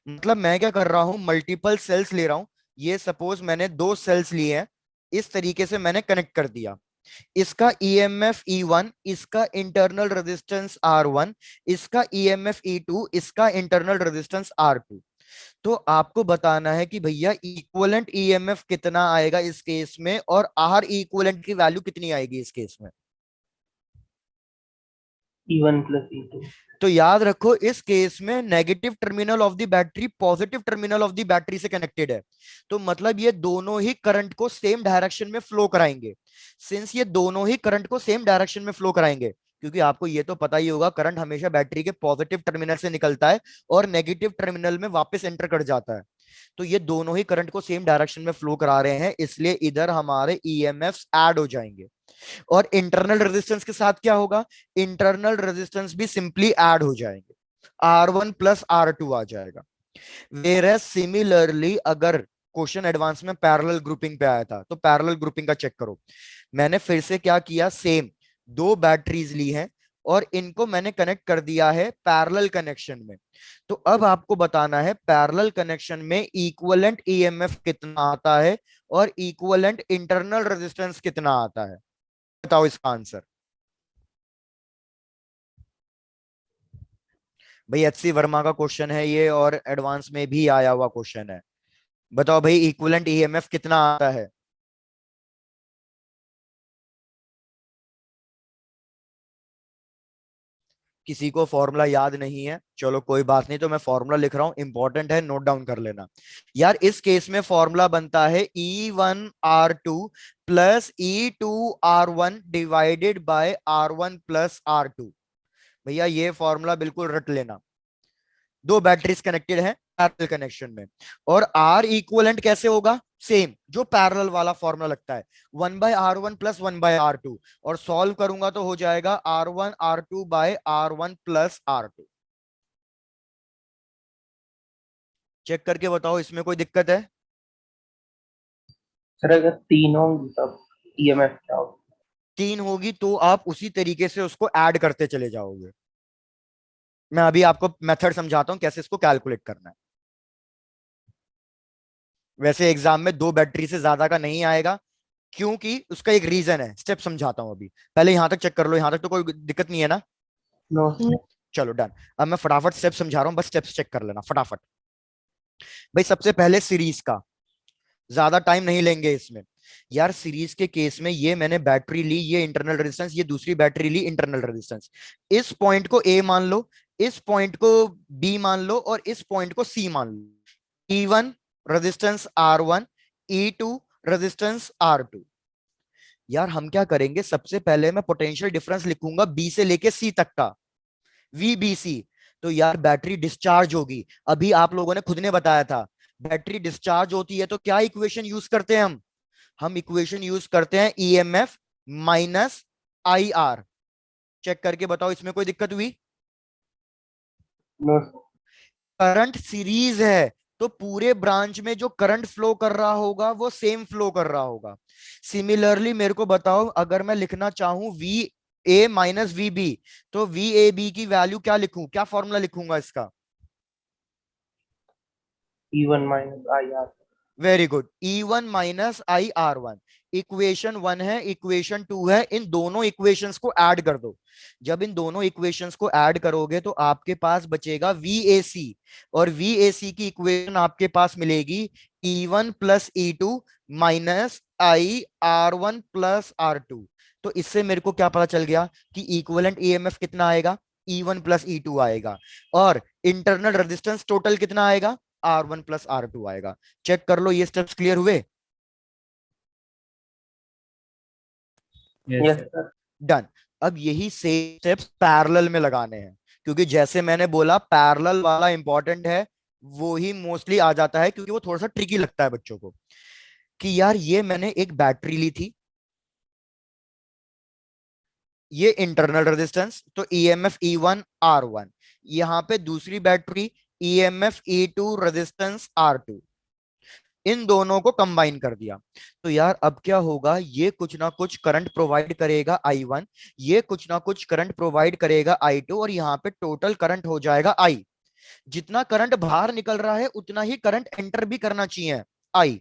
मतलब मैं क्या कर रहा हूं, मल्टीपल सेल्स ले रहा हूं। ये सपोज मैंने 2 सेल्स लिए हैं, इस तरीके से मैंने कनेक्ट कर दिया। इसका ईएमएफ E1, इसका इंटरनल रेजिस्टेंस R1, इसका ईएमएफ E2, इसका इंटरनल रेजिस्टेंस R2। तो आपको बताना है कि भैया इक्विवेलेंट ईएमएफ कितना आएगा इस केस में, और आर इक्विवेलेंट की वैल्यू कितनी आएगी इस केस में। E1 plus E2। तो याद रखो इस केस में negative terminal of the battery positive terminal of the battery से कनेक्टेड है। तो मतलब ये दोनों ही करंट को सेम डायरेक्शन में फ्लो कराएंगे। सिंस ये दोनों ही करंट को सेम डायरेक्शन में फ्लो कराएंगे, क्योंकि आपको ये तो पता ही होगा करंट हमेशा बैटरी के पॉजिटिव टर्मिनल से निकलता है और नेगेटिव टर्मिनल में वापस एंटर कर जाता है। तो ये दोनों ही करंट को सेम डायरेक्शन में फ्लो करा रहे हैं, इसलिए इधर हमारे ईएमएफ ऐड हो जाएंगे। और इंटरनल रेजिस्टेंस के साथ क्या होगा, इंटरनल रेजिस्टेंस भी सिंपली ऐड हो जाएंगे, R1 प्लस R2 आ जाएगा। वेयर सिमिलरली अगर क्वेश्चन एडवांस में पैरेलल ग्रुपिंग पे आया था, तो पैरेलल ग्रुपिंग का चेक करो। मैंने फिर से क्या किया, सेम 2 बैटरीज ली हैं और इनको मैंने कनेक्ट कर दिया है पैरेलल कनेक्शन में। तो अब आपको बताना है पैरेलल कनेक्शन में इक्विवेलेंट ईएमएफ कितना आता है और इक्विवेलेंट इंटरनल रेजिस्टेंस कितना आता है। बताओ इसका आंसर। भाई HC वर्मा का क्वेश्चन है ये, और एडवांस में भी आया हुआ क्वेश्चन है। बताओ भाई इक्विवेलेंट ईएमएफ कितना आता है। किसी को फॉर्मूला याद नहीं है, चलो कोई बात नहीं, तो मैं फॉर्मूला लिख रहा हूं, इंपॉर्टेंट है, नोट डाउन कर लेना। यार इस केस में फॉर्मूला बनता है E1R2 plus E2R1 divided by R1 plus R2। भैया ये फॉर्मूला बिल्कुल रट लेना। 2 बैटरीज कनेक्टेड है पैरेलल कनेक्शन में, और आर इक्विवेलेंट कैसे होगा, सेम जो पैरेलल वाला फॉर्मूला लगता है, 1/R1 प्लस 1/R2। और सॉल्व करूंगा तो हो जाएगा R1 R2 bye R1 plus R2। Check करके बताओ इसमें कोई दिक्कत है। सर अगर तीनों तब EMF क्या होगा? 3 होगी तो आप उसी तरीके से उसको ऐड करते चले जाओगे। मैं अभी आपको मेथड समझाता हूं कैसे इसको कैलकुलेट करना है। वैसे एग्जाम में 2 बैटरी से ज्यादा का नहीं आएगा, क्योंकि उसका एक रीजन है, स्टेप समझाता हूं अभी। पहले यहां तक चेक कर लो, यहां तक तो कोई दिक्कत नहीं है ना। नो। चलो डन। अब मैं फटाफट स्टेप समझा रहा हूं, बस स्टेप्स चेक कर लेना फटाफट। भाई सबसे पहले सीरीज का, ज्यादा टाइम नहीं लेंगे इसमें। यार सीरीज के केस में ये मैंने बैटरी ली, ये इंटरनल रेजिस्टेंस, ये दूसरी बैटरी ली इंटरनल रेजिस्टेंस। इस पॉइंट को ए मान लो, इस पॉइंट को बी मान लो, और इस पॉइंट को सी मान लो। E1 resistance R1, E2 resistance R2। यार हम क्या करेंगे, सबसे पहले मैं पोटेंशियल डिफरेंस लिखूंगा बी से लेके सी तक का, VBC। तो यार बैटरी डिस्चार्ज होगी, अभी आप लोगों ने खुद ने बताया था बैटरी डिस्चार्ज होती है तो क्या इक्वेशन यूज करते हैं हम इक्वेशन यूज करते हैं EMF माइनस IR। चेक करके बताओ इसमें कोई दिक्कत हुई। नो। करंट सीरीज है तो पूरे ब्रांच में जो करंट फ्लो कर रहा होगा वो सेम फ्लो कर रहा होगा। सिमिलरली मेरे को बताओ, अगर मैं लिखना चाहूं VA माइनस VB, तो VAB की वैल्यू क्या लिखूं, क्या फॉर्मूला लिखूंगा इसका। E1 minus IR। Very good, E1 minus I R1। Equation 1 है, इक्वेशन 2 है, इन दोनों इक्वेशंस को ऐड कर दो। जब इन दोनों इक्वेशंस को ऐड करोगे तो आपके पास बचेगा VAC, और VAC की इक्वेशन आपके पास मिलेगी E1 plus E2 minus I R1 plus R2। तो इससे मेरे को क्या पता चल गया कि इक्विवेलेंट EMF कितना आएगा, E1 प्लस E2 आएगा, और इंटरनल रेजिस्टेंस टोटल कितना आएगा, R1 प्लस R2 आएगा। चेक कर लो, ये स्टेप्स क्लियर हुए? Yes sir. डन। अब यही सेम स्टेप्स पैरेलल में लगाने हैं, क्योंकि जैसे मैंने बोला पैरेलल वाला इंपॉर्टेंट है, वो ही मोस्टली आ जाता है, क्योंकि वो थोड़ा सा ट्रिकी लगता है बच्चों को। कि यार ये मैंने एक बैटरी ली थी, ये इंटरनल रेजिस्टेंस, तो EMF E1 R1, यहां पे दूसरी battery EMF E2 resistance R2, इन दोनों को कंबाइन कर दिया। तो यार अब क्या होगा, ये कुछ ना कुछ करंट प्रोवाइड करेगा I1, ये कुछ ना कुछ करंट प्रोवाइड करेगा I2, और यहाँ पे टोटल करंट हो जाएगा I। जितना करंट बाहर निकल रहा है उतना ही करंट एंटर भी करना चाहिए I।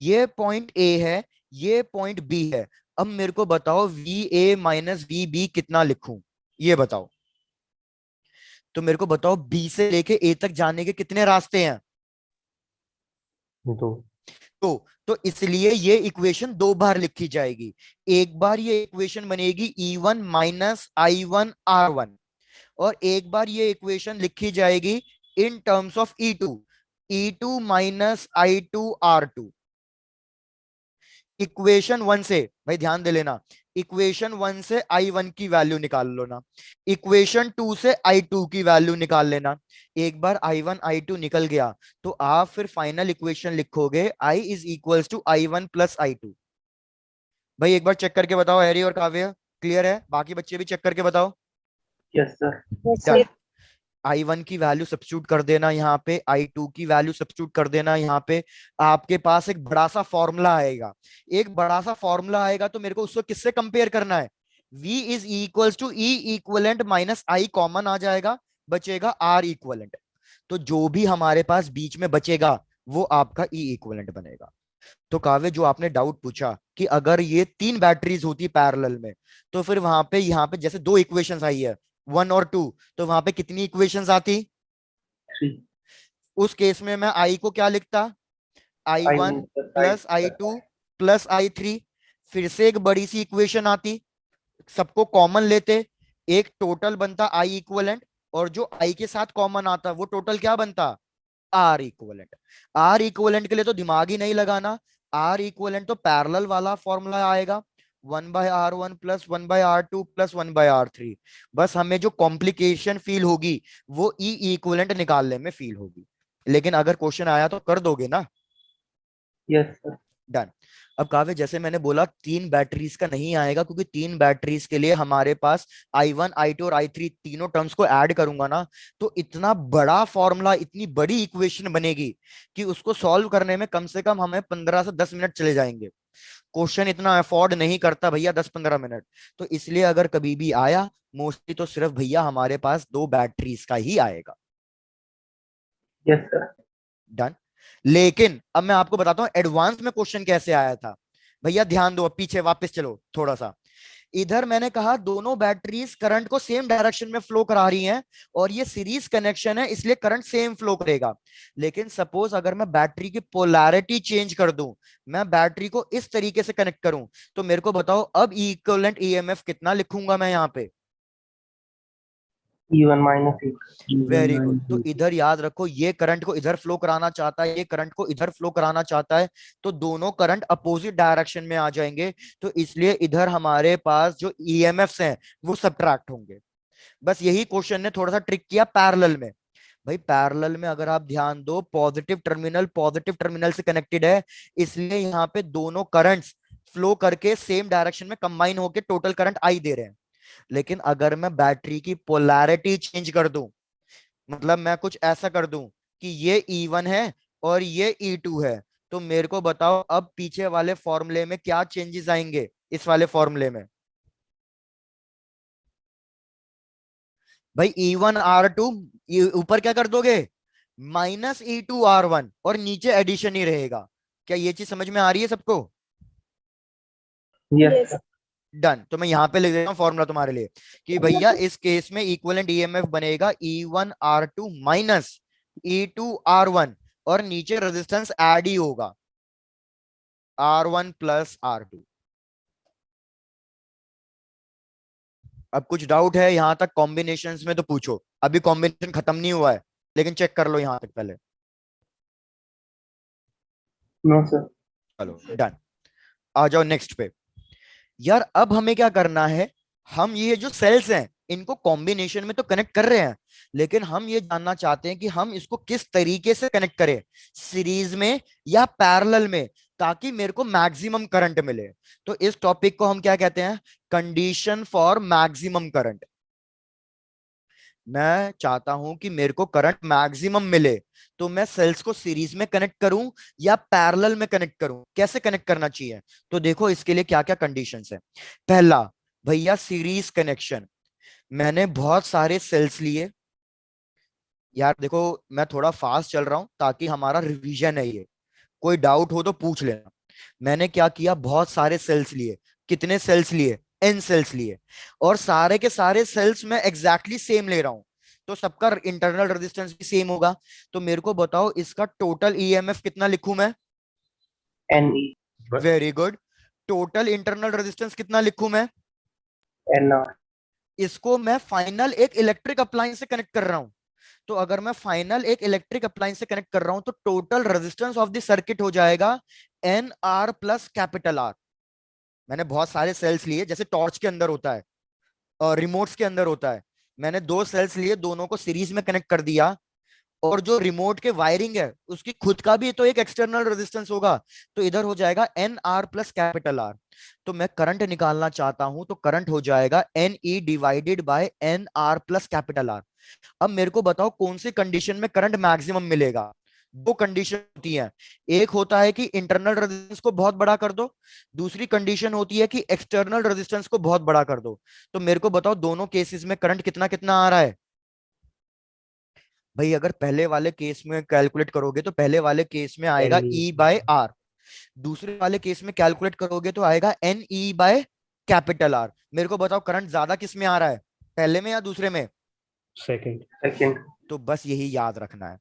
ये पॉइंट A है, ये पॉइंट B है। अब मेरे को बताओ VA माइनस VB कितना लिखूं, ये बताओ। तो मेरे को बताओ B से लेके A तक जाने के कितने रास्ते हैं, 2। तो इसलिए ये इक्वेशन दो बार लिखी जाएगी। एक बार ये इक्वेशन बनेगी E1 माइनस I1 R1, और एक बार ये इक्वेशन लिखी जाएगी in terms of E2 minus I2 R2। Equation 1 से भाई ध्यान दे लेना, इक्वेशन 1 से I1 की वैल्यू निकाल लो ना, इक्वेशन 2 से I2 की वैल्यू निकाल लेना। एक बार I1 I2 निकल गया तो आप फिर फाइनल इक्वेशन लिखोगे I is equals to I1 plus I2। भाई एक बार चेक करके बताओ, हैरी और काव्य क्लियर है? बाकी बच्चे भी चेक करके बताओ। Yes sir. Yes, done. sir. I1 की वैल्यू सब्स्टिट्यूट कर देना यहाँ पे, I2 की वैल्यू सब्स्टिट्यूट कर देना यहाँ पे। आपके पास एक बड़ा सा फॉर्मूला आएगा, एक बड़ा सा फॉर्मूला आएगा, तो मेरे को उसको किससे कंपेयर करना है, V is equals to E equivalent minus I, common आ जाएगा, बचेगा R इक्वलेंट। तो जो भी हमारे पास बीच में बचेगा वो आपका E इक्वलेंट बनेगा। तो काव्य जो आपने डाउट पूछा कि अगर ये तीन बैटरीज होती पैरेलल में, तो फिर वहां पे यहाँ पे जैसे दो इक्वेशंस आई है 1 और 2, तो वहां पे कितनी इक्वेशंस आती? 3 उस केस में मैं I को क्या लिखता, I1 I1 plus plus I2 I2 plus I3। फिर से एक बड़ी सी इक्वेशन आती, सबको कॉमन लेते, एक टोटल बनता I इक्वलेंट, और जो I के साथ कॉमन आता वो टोटल क्या बनता, आर इक्वलेंट। आर इक्वलेंट के लिए तो दिमाग ही नहीं लगाना, आर इक्वलेंट तो पैरेलल वाला फॉर्मूला आएगा, 1/R1 plus 1/R2 plus 1/R3। बस हमें जो कॉम्प्लिकेशन फील होगी वो ई इक्वलेंट निकालने में फील होगी। लेकिन अगर क्वेश्चन आया तो कर दोगे ना? Yes sir. डन। अब काव्य जैसे मैंने बोला तीन बैटरीज का नहीं आएगा, क्योंकि तीन बैटरीज के लिए हमारे पास I1 I2 और I3 तीनों टर्म्स को ऐड करूंगा ना, तो इतना बड़ा फॉर्मूला, इतनी बड़ी इक्वेशन बनेगी कि उसको सॉल्व करने में कम से कम हमें 15 से 10 मिनट चले जाएंगे। क्वेश्चन इतना अफोर्ड नहीं करता भैया 10-15 मिनट। तो इसलिए अगर कभी भी आया, मोस्टली तो सिर्फ भैया हमारे पास दो बैटरीज का ही आएगा। Yes sir. डन। लेकिन अब मैं आपको बताता हूं एडवांस में क्वेश्चन कैसे आया था। भैया ध्यान दो, अब पीछे वापस चलो थोड़ा सा। इधर मैंने कहा दोनों बैटरीज करंट को सेम डायरेक्शन में फ्लो करा रही हैं, और ये सीरीज कनेक्शन है इसलिए करंट सेम फ्लो करेगा। लेकिन सपोज अगर मैं बैटरी की पोलैरिटी चेंज कर दूं, मैं बैटरी को इस तरीके से कनेक्ट करूं, तो मेरे को बताओ अब इक्विवेलेंट ईएमएफ कितना लिखूंगा मैं यहाँ पे? E1 minus E2। Very good. तो इधर याद रखो, ये करंट को इधर फ्लो कराना चाहता है, ये करंट को इधर फ्लो कराना चाहता है, तो दोनों करंट अपोजिट डायरेक्शन में आ जाएंगे। तो इसलिए इधर हमारे पास जो ईएमएफ्स हैं वो सब्ट्रैक्ट होंगे। बस यही क्वेश्चन ने थोड़ा सा ट्रिक किया पैरेलल में। भाई पैरेलल में अगर आप ध्यान दो, पॉजिटिव टर्मिनल से कनेक्टेड है, इसलिए यहाँ पे दोनों करंट्स फ्लो करके सेम डायरेक्शन में कंबाइन होके टोटल करंट आई दे रहे हैं। लेकिन अगर मैं बैटरी की पोलैरिटी चेंज कर दूं, मतलब मैं कुछ ऐसा कर दूं कि ये E1 है और ये E2 है, तो मेरे को बताओ अब पीछे वाले फॉर्मूले में क्या चेंजेस आएंगे? इस वाले फॉर्मूले में भाई E1 R2 ऊपर क्या कर दोगे, माइनस E2 R1, और नीचे एडिशन ही रहेगा। क्या ये चीज समझ में आ रही है सबको? Yes, Yes. sir. डन। तो मैं यहाँ पे लिख देता हूँ फॉर्मूला तुम्हारे लिए कि भैया इस केस में इक्विवेलेंट ईएमएफ बनेगा E1R2 माइनस E2R1 और नीचे रेजिस्टेंस ऐड ही होगा R1 प्लस R2। अब कुछ डाउट है यहां तक कॉम्बिनेशंस में तो पूछो, अभी कॉम्बिनेशन खत्म नहीं हुआ है लेकिन चेक कर लो यहां तक पहले। No, sir. चलो डन। आ जाओ नेक्स्ट पे। यार अब हमें क्या करना है, हम ये जो सेल्स हैं इनको कॉम्बिनेशन में तो कनेक्ट कर रहे हैं, लेकिन हम ये जानना चाहते हैं कि हम इसको किस तरीके से कनेक्ट करें, सीरीज में या पैरेलल में, ताकि मेरे को मैक्सिमम करंट मिले। तो इस टॉपिक को हम क्या कहते हैं, कंडीशन फॉर मैक्सिमम करंट। मैं चाहता हूं कि मेरे को करंट मैक्सिमम मिले, तो मैं सेल्स को सीरीज में कनेक्ट करूं या पैरेलल में कनेक्ट करूं, कैसे कनेक्ट करना चाहिए। तो देखो इसके लिए क्या क्या कंडीशंस है। पहला, भैया सीरीज कनेक्शन। मैंने बहुत सारे सेल्स लिए। यार देखो मैं थोड़ा फास्ट चल रहा हूं ताकि हमारा रिवीजन है ये, कोई डाउट हो तो पूछ लेना। मैंने क्या किया, बहुत सारे सेल्स लिए। कितने सेल्स लिए, एन सेल्स लिए, और सारे के सारे सेल्स में एग्जैक्टली सेम ले रहा हूं, तो सबका इंटरनल रेजिस्टेंस भी सेम होगा। तो मेरे को बताओ इसका टोटल ईएमएफ कितना लिखूं मैं? NE, very good. Total internal resistance कितना लिखूं मैं? NR. इसको मैं फाइनल एक इलेक्ट्रिक अप्लायंस से कनेक्ट कर रहा हूं। तो अगर मैं फाइनल एक इलेक्ट्रिक अप्लायंस से कनेक्ट कर रहा हूं तो total resistance of the circuit हो जाएगा N R plus capital R. मैंने बहुत सारे सेल्स लिए, जैसे टॉर्च के अंदर होता है और रिमोट्स के अंदर होता है। मैंने दो सेल्स लिए, दोनों को सीरीज में कनेक्ट कर दिया, और जो रिमोट के वायरिंग है उसकी खुद का भी तो एक एक्सटर्नल रेजिस्टेंस होगा, तो इधर हो जाएगा N R plus capital R. तो मैं करंट निकालना चाहता हूं तो करंट हो जाएगा N E divided by N R plus capital R. अब मेरे को बताओ कौन सी कंडीशन में करंट मैक्सिमम मिलेगा। दो कंडीशन होती है, एक होता है कि इंटरनल रेजिस्टेंस को बहुत बड़ा कर दो, दूसरी कंडीशन होती है कि एक्सटर्नल रेजिस्टेंस को बहुत बड़ा कर दो। तो मेरे को बताओ दोनों केसेस में करंट कितना कितना आ रहा है। भाई अगर पहले वाले केस में कैलकुलेट करोगे तो पहले वाले केस में आएगा NE, ई बाय आर, दूसरे वाले केस में कैलकुलेट करोगे तो आएगा N E by capital R. मेरे को बताओ करंट ज्यादा किस में आ रहा है, पहले में या दूसरे में? second, Second. तो बस यही याद रखना है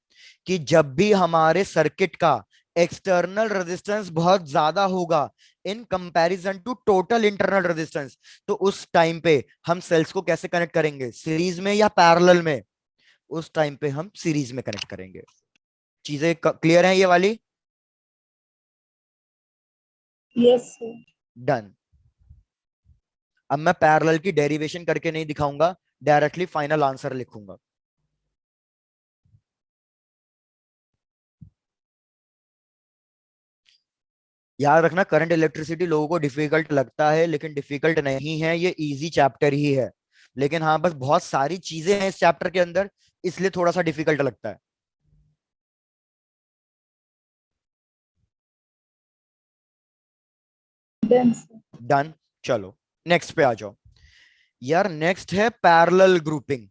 कि जब भी हमारे सर्किट का एक्सटर्नल रेजिस्टेंस बहुत ज्यादा होगा in comparison to total internal resistance, तो उस टाइम पे हम सेल्स को कैसे कनेक्ट करेंगे, सीरीज में या पैरेलल में? उस टाइम पे हम सीरीज में कनेक्ट करेंगे। चीजें क्लियर हैं ये वाली? Yes, sir. डन। अब मैं पैरेलल की डेरिवेशन करके नहीं दिखाऊंगा, डायरेक्टली फाइनल आंसर लिखूंगा। याद रखना करंट इलेक्ट्रिसिटी लोगों को डिफिकल्ट लगता है, लेकिन डिफिकल्ट नहीं है, ये इजी चैप्टर ही है। लेकिन हाँ बस बहुत सारी चीजें हैं इस चैप्टर के अंदर, इसलिए थोड़ा सा डिफिकल्ट लगता है। Done, sir. डन। चलो नेक्स्ट पे आ जाओ। यार नेक्स्ट है पैरेलल ग्रुपिंग।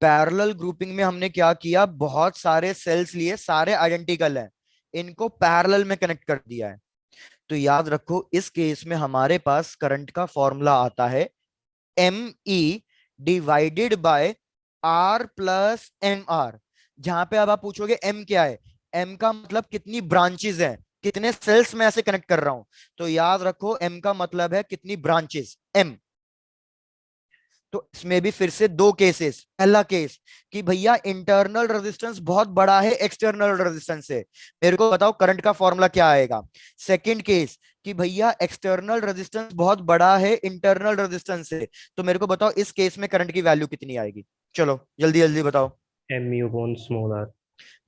पैरेलल ग्रुपिंग में हमने क्या किया, बहुत सारे सेल्स लिए, सारे आइडेंटिकल हैं, इनको पैरेलल में कनेक्ट कर दिया है। तो याद रखो इस केस में हमारे पास करंट का फॉर्मूला आता है M E divided by R plus M R. जहां पे अब आप पूछोगे एम क्या है, एम का मतलब कितनी ब्रांचेस हैं, कितने सेल्स में ऐसे कनेक्ट कर रहा हूं। तो याद रखो एम का मतलब है कितनी ब्रांचेस, एम। तो इसमें भी फिर से दो केसेस। पहला केस कि भैया इंटरनल रेजिस्टेंस बहुत बड़ा है एक्सटर्नल रेजिस्टेंस से, मेरे को बताओ करंट का फॉर्मूला क्या आएगा। सेकंड केस कि भैया एक्सटर्नल रेजिस्टेंस बहुत बड़ा है इंटरनल रेजिस्टेंस से, तो मेरे को बताओ इस केस में करंट की वैल्यू कितनी आएगी। चलो जल्दी जल्दी बताओ। MU upon small r,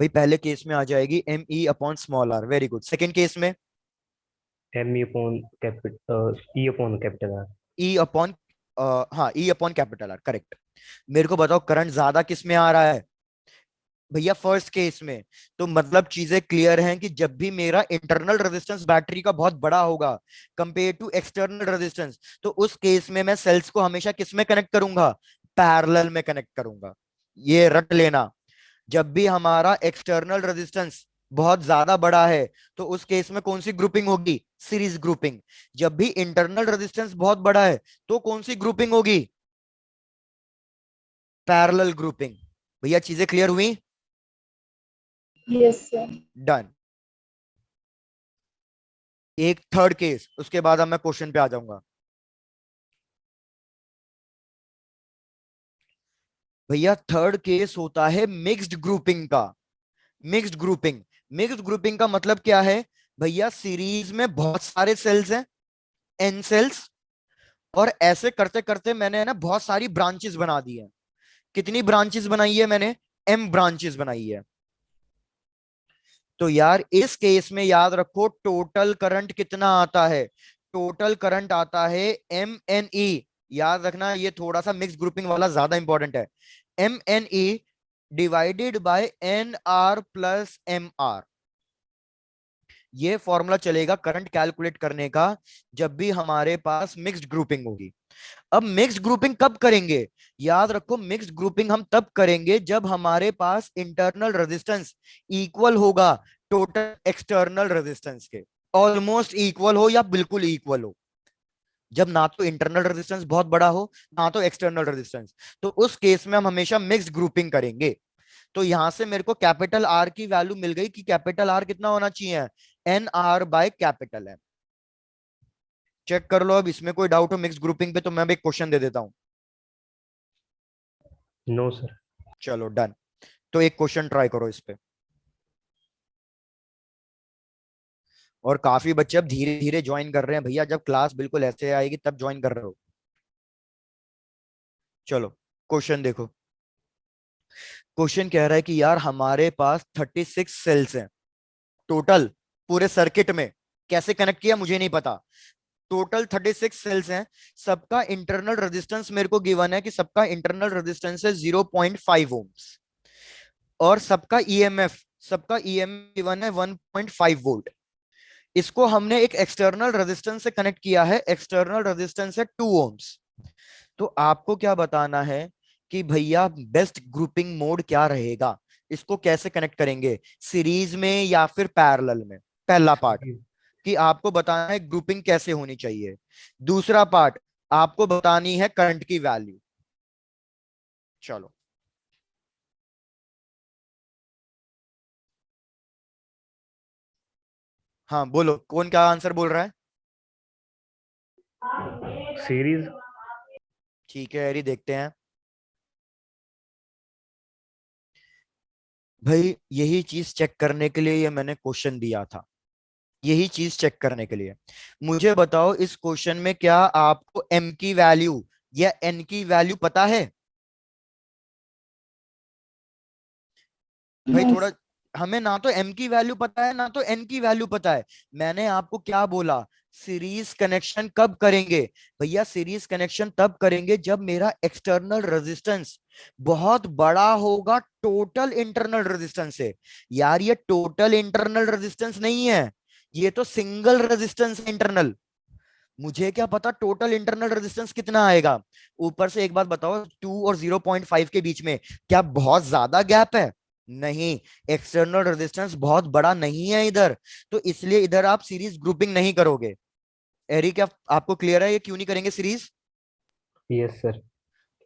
भाई पहले केस में आ जाएगी M E upon small R, very good. Second case में MU upon capital, E upon capital R, E upon, हाँ E upon capital R, correct. मेरे को बताओ करंट ज्यादा किस में आ रहा है, भैया फर्स्ट केस में। तो मतलब चीजें क्लियर हैं कि जब भी मेरा इंटरनल रेजिस्टेंस बैटरी का बहुत बड़ा होगा कंपेयर टू एक्सटर्नल रेजिस्टेंस, तो उस केस में मैं सेल्स को हमेशा किस में कनेक्ट करूंगा, पैरेलल में कनेक्ट करूंगा। ये रट लेना, जब भी हमारा एक्सटर्नल रेजिस्टेंस बहुत ज्यादा बड़ा है, तो उस केस में कौन सी ग्रुपिंग होगी? Series grouping. जब भी इंटरनल रेजिस्टेंस बहुत बड़ा है तो कौन सी ग्रुपिंग होगी? Parallel grouping. भैया चीजें क्लियर हुई? Yes, sir. डन। एक थर्ड केस, उसके बाद अब मैं क्वेश्चन पे आ जाऊंगा। भैया थर्ड केस होता है मिक्स्ड ग्रुपिंग का। Mixed grouping. मिक्स्ड ग्रुपिंग का मतलब क्या है? भैया सीरीज में बहुत सारे सेल्स हैं, एन सेल्स, और ऐसे करते करते मैंने ना बहुत सारी ब्रांचेस बना दी है। कितनी ब्रांचेस बनाई है मैंने? एम ब्रांचेस बनाई है। तो यार इस केस में याद रखो टोटल करंट कितना आता है? टोटल करंट आता है एम एन ई। याद रखना ये थोड़ा सा मिक्स ग्रुपिंग वाला ज्यादा इंपॉर्टेंट है। M N E divided by N R plus M R. ये फॉर्मूला चलेगा करंट कैलकुलेट करने का जब भी हमारे पास मिक्स्ड ग्रुपिंग होगी। अब मिक्स्ड ग्रुपिंग कब करेंगे? याद रखो मिक्स्ड ग्रुपिंग हम तब करेंगे जब हमारे पास इंटरनल रेजिस्टेंस इक्वल होगा टोटल एक्सटर्नल रेजिस्टेंस के। ऑलमोस्ट इक्वल हो या बिल्कुल इक्वल हो। जब ना तो इंटरनल रेजिस्टेंस बहुत बड़ा हो, ना तो एक्सटर्नल रेजिस्टेंस, तो उस केस में हम हमेशा मिक्स्ड ग्रुपिंग करेंगे। तो यहां से मेरे को कैपिटल आर की वैल्यू मिल गई कि कैपिटल आर कितना होना चाहिए? N R by capital M. Check कर लो, अब इसमें कोई डाउट हो मिक्स ग्रुपिंग पे तो मैं भी एक क्वेश्चन दे देता हूं। No sir. चलो डन। तो एक क्वेश्चन ट्राई करो इस पे। और काफी बच्चे अब धीरे धीरे ज्वाइन कर रहे हैं भैया, जब क्लास बिल्कुल ऐसे आएगी तब ज्वाइन कर रहे हो। चलो क्वेश्चन देखो। क्वेश्चन कह रहा है कि यार हमारे पास 36 सेल्स हैं टोटल पूरे सर्किट में। कैसे कनेक्ट किया मुझे नहीं पता। टोटल 36 सेल्स हैं। सबका इंटरनल रेजिस्टेंस मेरे को गिवन है कि सबका इंटरनल रेजिस्टेंस है 0.5 ओम्स। और सबका ईएमएफ गिवन है 1.5 वोल्ट। इसको हमने एक एक्सटर्नल रेजिस्टेंस से कनेक्ट किया है। एक्सटर्नल रेजिस्टेंस है 2 ओम्स। तो आपको क्या बताना है कि भैया बेस्ट ग्रुपिंग मोड क्या रहेगा? इसको कैसे कनेक्ट करेंगे, सीरीज में या फिर पैरेलल में? पहला पार्ट कि आपको बताना है ग्रुपिंग कैसे होनी चाहिए। दूसरा पार्ट, आपको बतानी है करंट की वैल्यू। चलो हाँ बोलो, कौन क्या आंसर बोल रहा है? सीरीज। ठीक है एरी, देखते हैं। भाई यही चीज चेक करने के लिए ये मैंने क्वेश्चन दिया था। यही चीज चेक करने के लिए। मुझे बताओ इस क्वेश्चन में क्या आपको एम की वैल्यू या एन की वैल्यू पता है? भाई No, थोड़ा, हमें ना तो एम की वैल्यू पता है ना तो एन की वैल्यू पता है। मैंने आपको क्या बोला? सीरीज कनेक्शन कब करेंगे? भैया सीरीज कनेक्शन तब करेंगे जब मेरा एक्सटर्नल रेजिस्टेंस बहुत बड़ा होगा टोटल इंटरनल रेजिस्टेंस से। यार ये टोटल इंटरनल रेजिस्टेंस नहीं है, ये तो सिंगल रेजिस्टेंस इंटरनल। मुझे क्या पता टोटल इंटरनल रेजिस्टेंस कितना आएगा? ऊपर से एक बात बताओ, 2 और 0.5 के बीच में क्या बहुत ज्यादा गैप है? नहीं। एक्सटर्नल रेजिस्टेंस बहुत बड़ा नहीं है इधर, तो इसलिए इधर आप सीरीज ग्रुपिंग नहीं करोगे। एरी क्या आपको क्लियर है ये क्यों नहीं करेंगे सीरीज? Yes sir.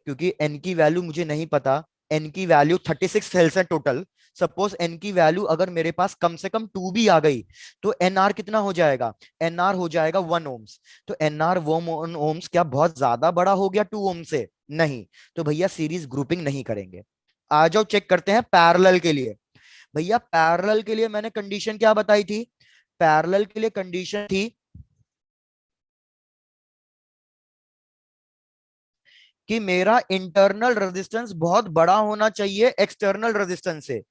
क्योंकि एन की वैल्यू मुझे नहीं पता। एन की वैल्यू 36 सेल्स है टोटल। सपोज एन की वैल्यू अगर मेरे पास कम से कम 2 भी आ गई तो एनआर कितना हो जाएगा? एनआर हो जाएगा 1 ओम्स। तो एनआर 1 ओम्स क्या बहुत ज्यादा बड़ा हो गया 2 ओम से? नहीं। तो भैया सीरीज ग्रुपिंग नहीं करेंगे। आ जाओ चेक करते हैं पैरेलल के लिए। भैया पैरेलल के लिए मैंने कंडीशन क्या बताई थी? पैरेलल के लिए कंडीशन थी कि मेरा इंटरनल रेजिस्टेंस बहुत बड़ा होना चाहिए एक्सटर्नल रेजिस्टेंस से।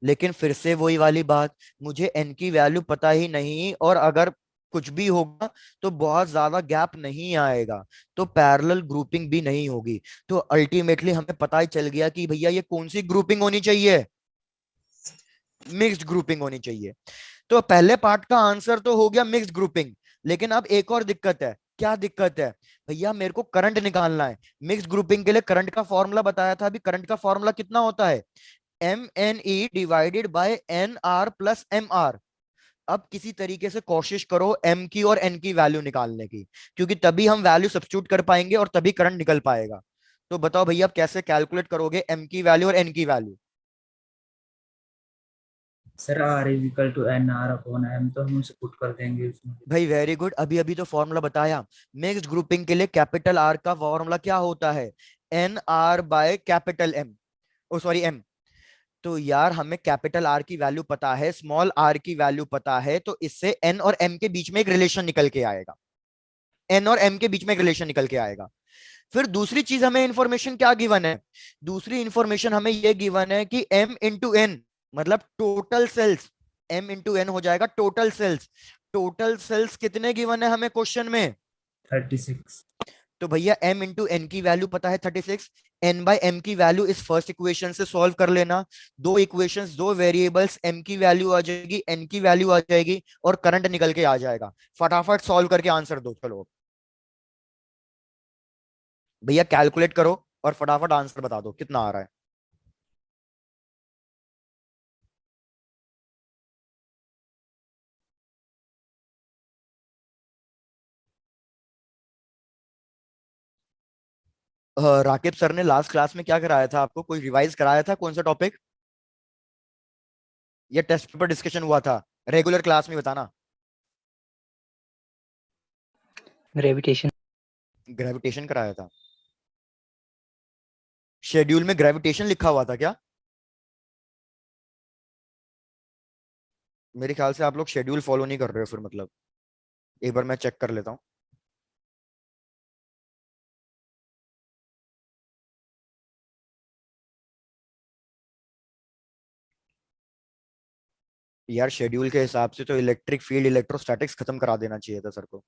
लेकिन फिर से वही वाली बात, मुझे एन की वैल्यू पता ही नहीं, और अगर कुछ भी होगा तो बहुत ज्यादा गैप नहीं आएगा, तो पैरेलल ग्रुपिंग भी नहीं होगी। तो अल्टीमेटली हमें पता ही चल गया कि भैया ये कौन सी ग्रुपिंग होनी चाहिए? मिक्स्ड ग्रुपिंग होनी चाहिए। तो पहले पार्ट का आंसर तो हो गया मिक्स्ड ग्रुपिंग। लेकिन अब एक और दिक्कत है। क्या दिक्कत है? भैया मेरे को करंट निकालना है। मिक्स्ड ग्रुपिंग के लिए करंट का फॉर्मूला बताया था अभी। करंट का फॉर्मूला कितना होता है? MNE divided by NR plus MR। अब किसी तरीके से कोशिश करो M की और N की वैल्यू निकालने की, क्योंकि तभी हम वैल्यू सब्स्टिट्यूट कर पाएंगे और तभी करंट निकल पाएगा। तो बताओ भैया, आप कैसे कैलकुलेट करोगे M की वैल्यू और N की value? Sir R is equal to N R upon M, तो हम उसे पुट कर देंगे उसमें। भाई वेरी गुड, अभी अभी तो फॉर्मूला बताया। मिक्स्ड ग्रुपिंग के लिए कैपिटल R का फॉर्मूला क्या होता है? NR by capital M, O sorry M। तो यार हमें कैपिटल R की वैल्यू पता है, स्मॉल r की वैल्यू पता है, तो इससे N और M के बीच में एक रिलेशन निकल के आएगा। N और M के बीच में एक रिलेशन निकल के आएगा। फिर दूसरी चीज हमें इंफॉर्मेशन क्या गिवन है? दूसरी इंफॉर्मेशन हमें यह गिवन है कि M इंटू एन मतलब total cells. M into N हो जाएगा टोटल सेल्स। टोटल सेल्स कितने गिवन है हमें क्वेश्चन में? 36। तो भैया M इंटू एन की वैल्यू पता है 36। N बाय M की वैल्यू इस फर्स्ट इक्वेशन से सॉल्व कर लेना। दो इक्वेशंस, दो वेरिएबल्स, M की वैल्यू आ जाएगी, N की वैल्यू आ जाएगी, और करंट निकल के आ जाएगा। फटाफट सॉल्व करके आंसर दो। चलो भैया कैलकुलेट करो और फटाफट आंसर बता दो कितना आ रहा है। राकिब सर ने लास्ट क्लास में क्या कराया था आपको? कोई रिवाइज कराया था? कौन सा टॉपिक? ये टेस्ट पेपर डिस्कशन हुआ था? रेगुलर क्लास में बताना। ग्रेविटेशन। ग्रेविटेशन कराया था? शेड्यूल में ग्रेविटेशन लिखा हुआ था क्या? मेरे ख्याल से आप लोग शेड्यूल फॉलो नहीं कर रहे हो फिर, मतलब एक बार मैं चेक कर लेता हूँ। यार शेड्यूल के हिसाब से तो इलेक्ट्रिक फील्ड, इलेक्ट्रोस्टैटिक्स खत्म करा देना चाहिए था सर को।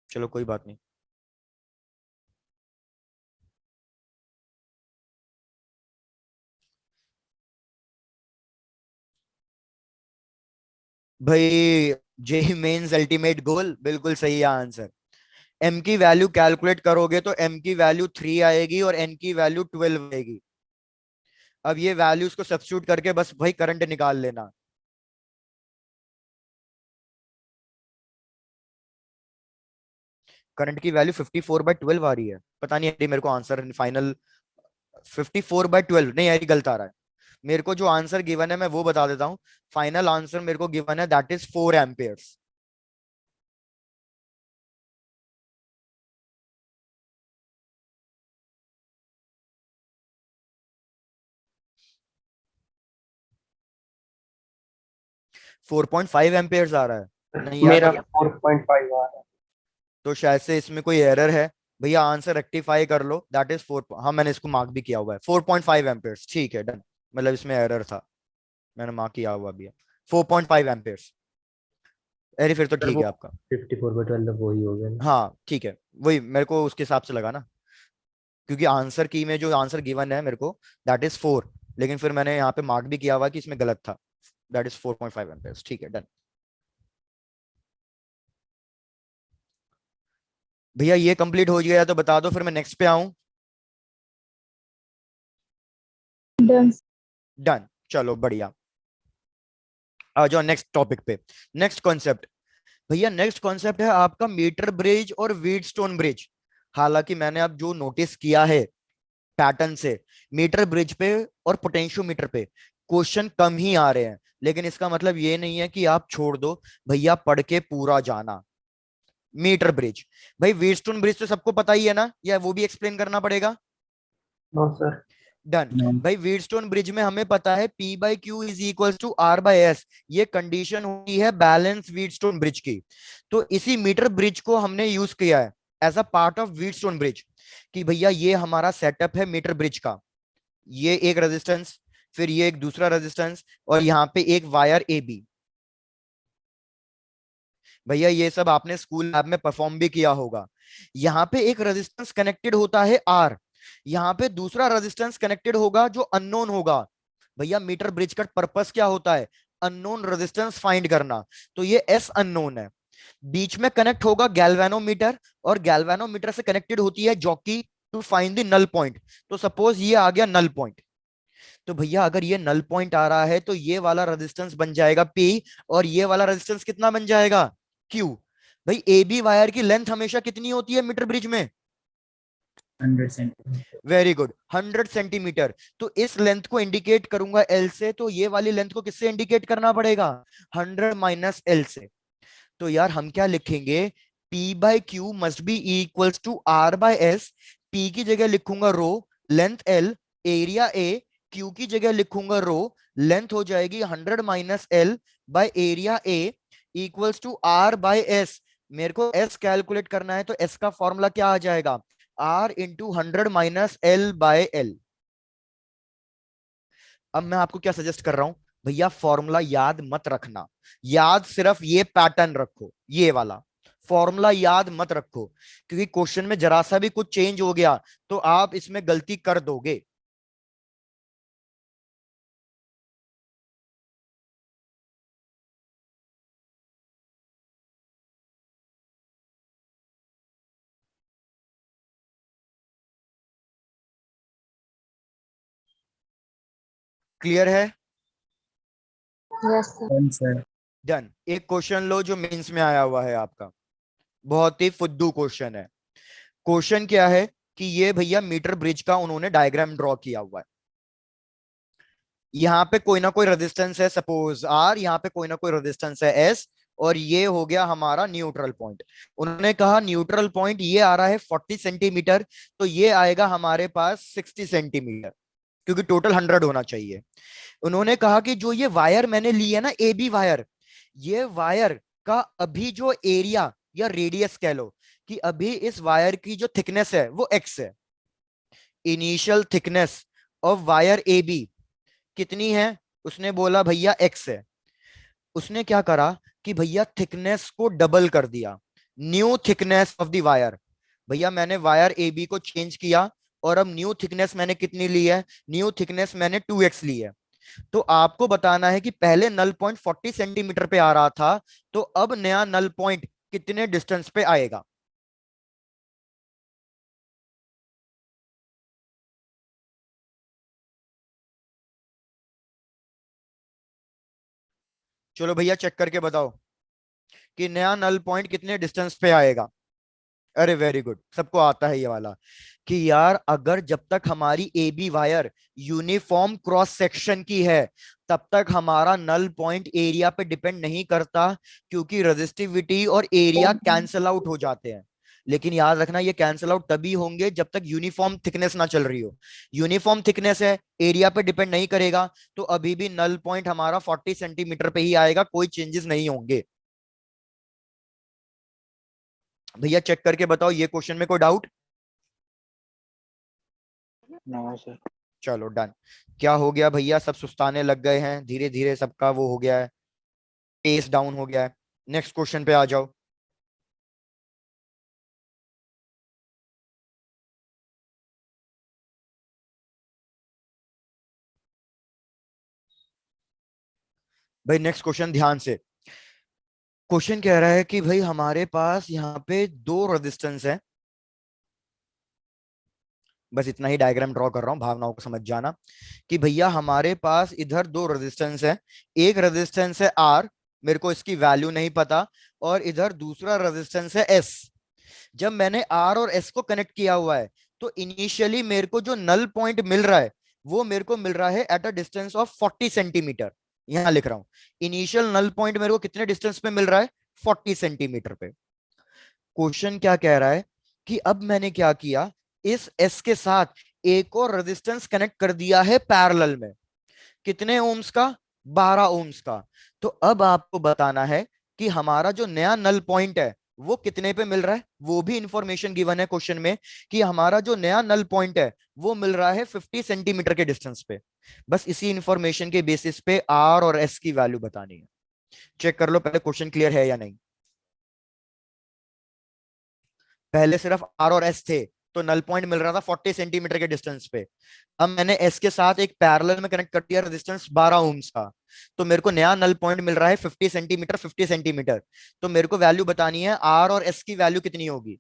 चलो कोई बात नहीं। भाई जेई मेंस अल्टीमेट गोल, बिल्कुल सही है आंसर। M की वैल्यू कैलकुलेट करोगे तो M की वैल्यू 3 आएगी और N की वैल्यू 12 आएगी। अब ये वैल्यूज को सब्स्टिट्यूट करके बस भाई करंट निकाल लेना। करंट की वैल्यू 54/12 आ रही है। पता नहीं मेरे को आंसर फाइनल 54/12 नहीं यार, गलत आ रहा है। मेरे को जो आंसर गिवन है मैं वो बता देता हूँ। फाइनल आंसर मेरे को गिवन है, that is 4 amperes. Four point five amperes आ रहा है? नहीं यार, मेरा 4.5 आ रहा है। तो शायद से इसमें कोई एरर है। भैया आंसर रेक्टिफाई कर लो, दैट इज 4। हाँ मैंने इसको मार्क भी किया हुआ है, 4.5 एम्पियर्स। ठीक है डन, मतलब इसमें एरर था, मैंने मार्क किया हुआ भी है 4.5 एम्पियर्स। अरे फिर तो सर ठीक वो है आपका। 54/12 वही हो गया ना? हाँ ठीक है, वही मेरे को उसके हिसाब से लगा ना, क्योंकि आंसर की में जो आंसर गिवन है मेरे को दैट इज 4, लेकिन फिर मैंने यहाँ पे मार्क भी किया हुआ कि इसमें गलत था। That is 4.5 amperes. ठीक है डन। भैया ये कंप्लीट हो गया तो बता दो, फिर मैं नेक्स्ट पे आऊं। डन। डन, चलो बढ़िया। आ जाओ नेक्स्ट टॉपिक पे। नेक्स्ट कॉन्सेप्ट भैया, नेक्स्ट कॉन्सेप्ट है आपका मीटर ब्रिज और व्हीटस्टोन ब्रिज। हालांकि मैंने अब जो नोटिस किया है पैटर्न से, मीटर ब्रिज पे और पोटेंशियोमीटर पे क्वेश्चन कम ही आ रहे हैं, लेकिन इसका मतलब ये नहीं है कि आप छोड़ दो। भैया पढ़ के पूरा जाना। मीटर ब्रिज, भाई व्हीटस्टोन ब्रिज तो सबको पता ही है ना, या वो भी एक्सप्लेन करना पड़ेगा? No sir. डन। No. भाई व्हीटस्टोन ब्रिज में हमें पता है P/Q is equal to R/S। ये कंडीशन हुई है बैलेंस व्हीटस्टोन ब्रिज की। तो इसी मीटर ब्रिज को हमने यूज किया है as a part of Wheatstone bridge, कि भैया ये हमारा सेटअप है मीटर ब्रिज का। ये एक रेजिस्टेंस, फिर ये एक दूसरा रेजिस्टेंस, और यहाँ पे एक वायर AB। भैया ये सब आपने स्कूल लैब में परफॉर्म भी किया होगा। यहाँ पे एक रेजिस्टेंस कनेक्टेड होता है R, यहाँ पे दूसरा रेजिस्टेंस कनेक्टेड होगा जो अननोन होगा। भैया मीटर ब्रिज का पर्पस क्या होता है? अननोन रेजिस्टेंस फाइंड करना। तो ये S अननोन है। बीच में कनेक्ट होगा गैल्वेनोमीटर, और गैल्वेनोमीटर से कनेक्टेड होती है jockey to find the null point. तो सपोज ये आ गया नल पॉइंट। तो भैया अगर ये नल पॉइंट आ रहा है तो ये वाला रेजिस्टेंस बन जाएगा P, और ये वाला रेजिस्टेंस कितना बन जाएगा Q। भाई ए बी वायर की लेंथ हमेशा कितनी होती है मीटर ब्रिज में? 100 सेंटीमीटर। Very good, 100 centimetre. तो इस लेंथ को इंडिकेट करूंगा एल से, तो ये वाली लेंथ को किससे इंडिकेट करना पड़ेगा? 100 माइनस एल से। तो यार हम क्या लिखेंगे? P by Q must be equals to R by S. P की जगह लिखूंगा rho, length L, area A। Q की जगह लिखूंगा रो, लेंथ हो जाएगी 100 minus L by area A equals to R by S. मेरे को S कैलकुलेट करना है, तो S का फॉर्मूला क्या आ जाएगा? R into 100 minus L by L. अब मैं आपको क्या सजेस्ट कर रहा हूं, भैया फॉर्मूला याद मत रखना, याद सिर्फ ये पैटर्न रखो, ये वाला फॉर्मूला याद मत रखो, क्योंकि क्वेश्चन में जरा सा भी कुछ चेंज हो गया तो आप इसमें गलती कर दोगे। क्लियर है? Yes, sir. Done sir. Done. एक क्वेश्चन लो जो मेंस में आया हुआ है आपका, बहुत ही फुद्दू क्वेश्चन है। क्वेश्चन क्या है कि ये भैया मीटर ब्रिज का उन्होंने डायग्राम ड्रॉ किया हुआ है। यहाँ पे कोई ना कोई रेजिस्टेंस है, सपोज आर, यहाँ पे कोई ना कोई रेजिस्टेंस है एस, और ये हो गया हमारा न्यूट्रल पॉइंट। उन्होंने कहा न्यूट्रल पॉइंट ये आ रहा है 40 सेंटीमीटर, तो ये आएगा हमारे पास 60 सेंटीमीटर, क्योंकि टोटल 100 होना चाहिए। उन्होंने कहा कि जो ये वायर मैंने ली है ना, ए बी वायर, ये वायर का अभी जो एरिया या रेडियस कह लो, कि अभी इस वायर की जो थिकनेस है वो एक्स है। Initial thickness of wire A B कितनी है? उसने बोला भैया एक्स है। उसने क्या करा कि भैया थिकनेस को डबल कर दिया, new thickness of the wire. भैया मैंने वायर ए बी को चेंज किया, और अब न्यू थिकनेस मैंने कितनी ली है? न्यू थिकनेस मैंने 2x ली है। तो आपको बताना है कि पहले नल पॉइंट 40 सेंटीमीटर पे आ रहा था, तो अब नया नल पॉइंट कितने डिस्टेंस पे आएगा? चलो भैया चेक करके बताओ कि नया नल पॉइंट कितने डिस्टेंस पे आएगा। अरे वेरी गुड, सबको आता है ये वाला, कि यार अगर जब तक हमारी A B wire uniform cross section की है, तब तक हमारा नल पॉइंट एरिया पे डिपेंड नहीं करता, क्योंकि रेजिस्टिविटी और एरिया कैंसल आउट हो जाते हैं। लेकिन याद रखना ये कैंसल आउट तभी होंगे जब तक यूनिफॉर्म थिकनेस ना चल रही हो। यूनिफॉर्म थिकनेस है, एरिया पे डिपेंड नहीं करेगा, तो अभी भी नल पॉइंट हमारा 40 सेंटीमीटर पे ही आएगा, कोई चेंजेस नहीं होंगे। भैया चेक करके बताओ ये क्वेश्चन में कोई डाउट? No sir. चलो डन। क्या हो गया भैया, सब सुस्ताने लग गए हैं, धीरे धीरे सबका वो हो गया है, पेस डाउन हो गया है। नेक्स्ट क्वेश्चन पे आ जाओ। भाई नेक्स्ट क्वेश्चन ध्यान से। क्वेश्चन कह रहा है कि भाई हमारे पास यहाँ पे दो रेजिस्टेंस है, बस इतना ही डायग्राम ड्रॉ कर रहा हूँ, भावनाओं को समझ जाना। कि भैया हमारे पास इधर दो रेजिस्टेंस है, एक रेजिस्टेंस है आर, मेरे को इसकी वैल्यू नहीं पता, और इधर दूसरा रेजिस्टेंस है एस। जब मैंने आर और एस को कनेक्ट किया हुआ है, तो इनिशियली मेरे को जो नल पॉइंट मिल रहा है वो मेरे को मिल रहा है at a distance of 40 centimetre. यहां लिख रहा हूं, इनिशियल नल पॉइंट मेरे को कितने डिस्टेंस पे मिल रहा है? 40 सेंटीमीटर पे। क्वेश्चन क्या कह रहा है कि अब मैंने क्या किया, इस एस के साथ एक और रेजिस्टेंस कनेक्ट कर दिया है पैरेलल में। कितने ओम्स का? 12 ओम्स का। तो अब आपको बताना है कि हमारा जो नया नल पॉइंट है वो कितने पे मिल रहा है। वो भी इंफॉर्मेशन गिवन है क्वेश्चन में, कि हमारा जो नया नल पॉइंट है वो मिल रहा है 50 सेंटीमीटर के डिस्टेंस पे। बस इसी इंफॉर्मेशन के बेसिस पे आर और एस की वैल्यू बतानी है। चेक कर लो पहले क्वेश्चन क्लियर है या नहीं। पहले सिर्फ आर और एस थे, तो नल पॉइंट मिल रहा था 40 सेंटीमीटर के डिस्टेंस पे। अब मैंने एस के साथ एक पैरेलल में कनेक्ट कर दिया रेजिस्टेंस 12 ओम्स का, तो मेरे को नया नल पॉइंट मिल रहा है 50 सेंटीमीटर 50 सेंटीमीटर। तो मेरे को वैल्यू बतानी है आर और एस की वैल्यू कितनी होगी।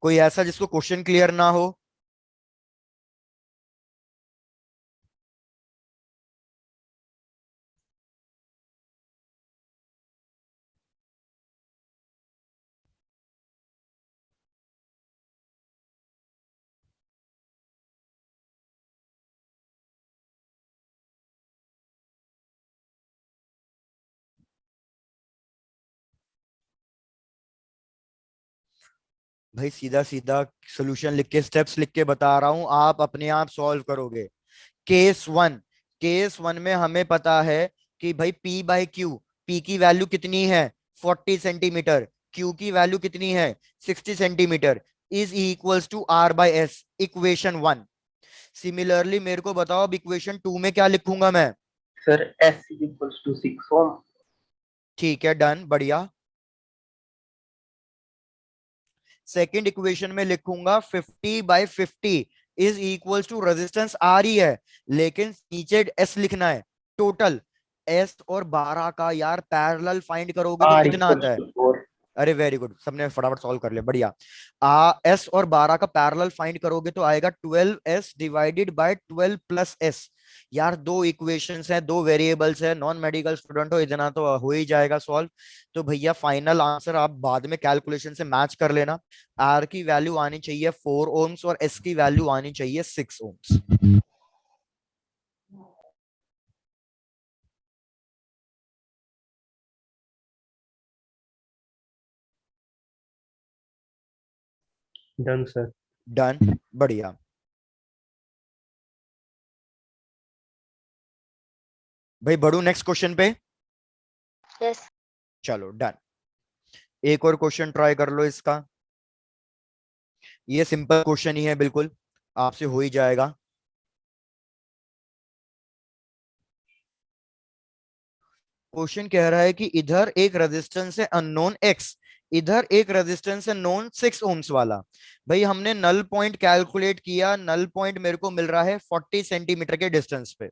कोई ऐसा जिसको क्वेश्चन क्लियर ना हो? भाई सीधा सीधा सोल्यूशन लिख के, स्टेप्स लिख के बता रहा हूं, आप अपने आप सॉल्व करोगे। केस 1, केस 1 में हमें पता है कि भाई P बाई क्यू, P की वैल्यू कितनी है 40 सेंटीमीटर, Q की वैल्यू कितनी है 60 centimetre, is equals to R/S, equation 1। Similarly मेरे को बताओ अब इक्वेशन 2 में क्या लिखूंगा मैं? Sir S is equals to 6 ohm. ठीक है, डन, बढ़िया। सेकेंड इक्वेशन में लिखूंगा 50/50 इज इक्वल्स टू, रेजिस्टेंस आ रही है लेकिन नीचे एस लिखना है, टोटल। एस और 12 का यार पैरेलल फाइंड करोगे तो R कितना equals आता है? to 4. अरे वेरी गुड, सबने फटाफट सॉल्व कर लिया, बढ़िया। एस और 12 का पैरेलल फाइंड करोगे तो आएगा 12s divided by 12 plus S. यार दो इक्वेशंस हैं, दो वेरिएबल्स है, नॉन मेडिकल स्टूडेंट हो, इतना तो हो ही जाएगा सॉल्व। तो भैया फाइनल आंसर आप बाद में कैलकुलेशन से मैच कर लेना। आर की वैल्यू आनी चाहिए 4 ohms और एस की वैल्यू आनी चाहिए 6 ohms। Done sir. डन, बढ़िया। भाई बढ़ू नेक्स्ट क्वेश्चन पे? Yes. चलो डन। एक और क्वेश्चन ट्राई कर लो इसका। ये सिंपल क्वेश्चन ही है बिल्कुल, आपसे हो ही जाएगा। क्वेश्चन कह रहा है कि इधर एक रेजिस्टेंस है अननोन एक्स, इधर एक रेजिस्टेंस है नोन 6 ohms वाला। भाई हमने नल पॉइंट कैलकुलेट किया, नल पॉइंट मेरे को मिल रहा है 40 सेंटीमीटर के डिस्टेंस पे।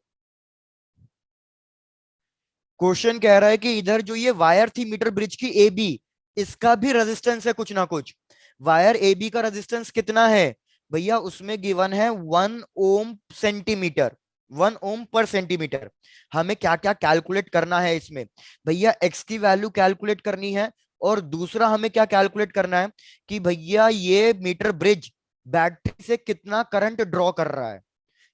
क्वेश्चन कह रहा है कि इधर जो ये वायर थी मीटर ब्रिज की ए बी, इसका भी रेजिस्टेंस है कुछ ना कुछ। वायर ए बी का रेजिस्टेंस कितना है? भैया उसमें गिवन है 1 ohm सेंटीमीटर, 1 ohm पर सेंटीमीटर। हमें क्या क्या कैलकुलेट करना है इसमें? भैया एक्स की वैल्यू कैलकुलेट करनी है, और दूसरा हमें क्या कैलकुलेट करना है कि भैया ये मीटर ब्रिज बैटरी से कितना करंट ड्रॉ कर रहा है।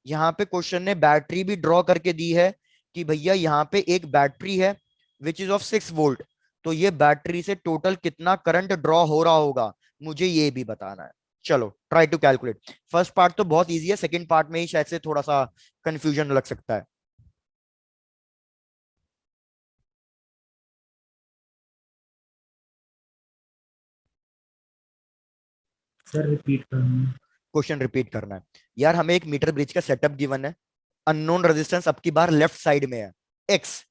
यहाँ पे क्वेश्चन ने बैटरी भी ड्रॉ करके दी है कि भैया यहाँ पे एक बैटरी है विच इज ऑफ 6 वोल्ट, तो ये बैटरी से टोटल कितना करंट ड्रॉ हो रहा होगा, मुझे ये भी बताना है। चलो try to calculate. First part तो बहुत इजी है, सेकंड पार्ट में ही शायद से थोड़ा सा कंफ्यूजन लग सकता है। सर रिपीट करना। क्वेश्चन रिपीट करना है। यार हमें एक मीटर ब्रिज का सेटअप गिवन है, अननोन रेजिस्टेंस अब की बार लेफ्ट साइड में है एक्स,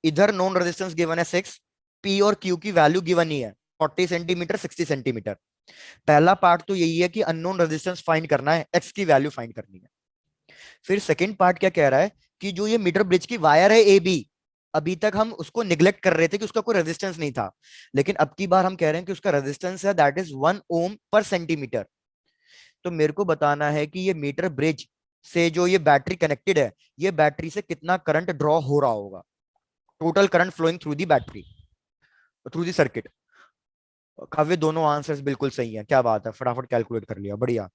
इधर नोन रेजिस्टेंस गिवन है 6, पी और क्यू की वैल्यू गिवन ही है 40 सेंटीमीटर 60 सेंटीमीटर। पहला पार्ट तो यही है कि अननोन रेजिस्टेंस फाइंड करना है, एक्स की वैल्यू फाइंड करनी है। फिर सेकंड पार्ट क्या कह रहा है कि जो ये मीटर ब्रिज की वायर है ए बी, अभी तक हम उसको निग्लेक्ट कर रहे थे कि उसका कोई रेजिस्टेंस नहीं था, लेकिन अब की बार हम कह रहे हैं कि उसका रेजिस्टेंस है दैट इज 1 ohm पर सेंटीमीटर। तो मेरे को बताना है कि ये मीटर ब्रिज से जो ये बैटरी कनेक्टेड है, ये बैटरी से कितना करंट ड्रॉ हो रहा होगा, total current flowing through the battery, through the circuit. Kavya दोनों आंसर्स बिल्कुल सही है, क्या बात है, फटाफट कैलकुलेट कर लिया, बढ़िया।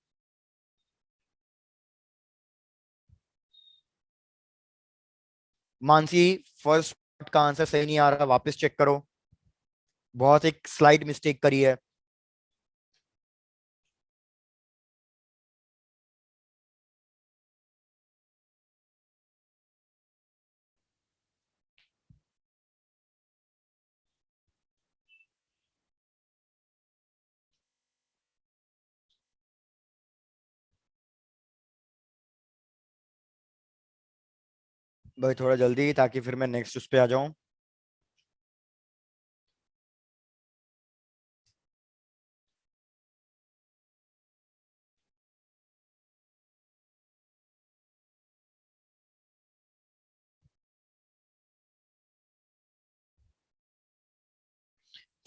मानसी, फर्स्ट का आंसर सही नहीं आ रहा, वापस चेक करो, बहुत एक स्लाइट मिस्टेक करी है। भाई थोड़ा जल्दी ताकि फिर मैं नेक्स्ट उस पे आ जाऊं।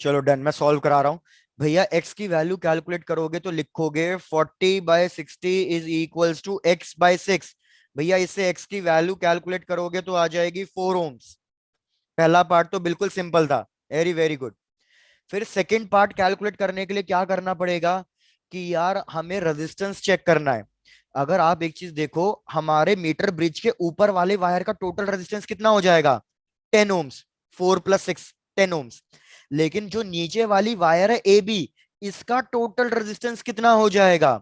चलो डन, मैं सॉल्व करा रहा हूँ। भैया x की वैल्यू कैलकुलेट करोगे तो लिखोगे 40/60 इज इक्वल्स टू x/6। भैया इससे x की वैल्यू कैलकुलेट करोगे तो आ जाएगी 4 ohms। पहला पार्ट तो बिल्कुल सिंपल था, वेरी वेरी गुड। फिर सेकंड पार्ट कैलकुलेट करने के लिए क्या करना पड़ेगा कि यार हमें रेजिस्टेंस चेक करना है। अगर आप एक चीज देखो, हमारे मीटर ब्रिज के ऊपर वाले वायर का टोटल रेजिस्टेंस कितना हो जाएगा, 10 ohms। 4 + 6 10 ohms। लेकिन जो नीचे वाली वायर है ए बी, इसका टोटल रेजिस्टेंस कितना हो जाएगा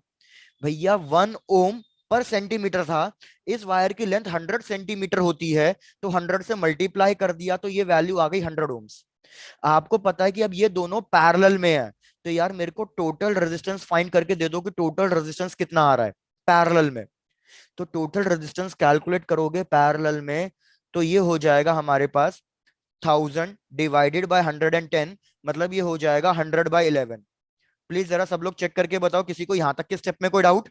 भैया, 1 ohm/सेंटीमीटर था। इस वायर की लेंथ 100 सेंटीमीटर होती है, तो 100 से मल्टीप्लाई कर दिया तो ये वैल्यू आ गई 100 ohms। आपको पता है कि अब ये दोनों पैरेलल में है, तो यार मेरे को टोटल रेजिस्टेंस फाइंड करके दे दो कि टोटल रेजिस्टेंस कितना आ रहा है पैरेलल में। तो टोटल रेजिस्टेंस कैलकुलेट करोगे पैरेलल में तो ये हो जाएगा हमारे पास 1000 / 110, मतलब ये हो जाएगा 100/11। प्लीज जरा सब लोग चेक करके बताओ, किसी को यहां तक के स्टेप में कोई डाउट?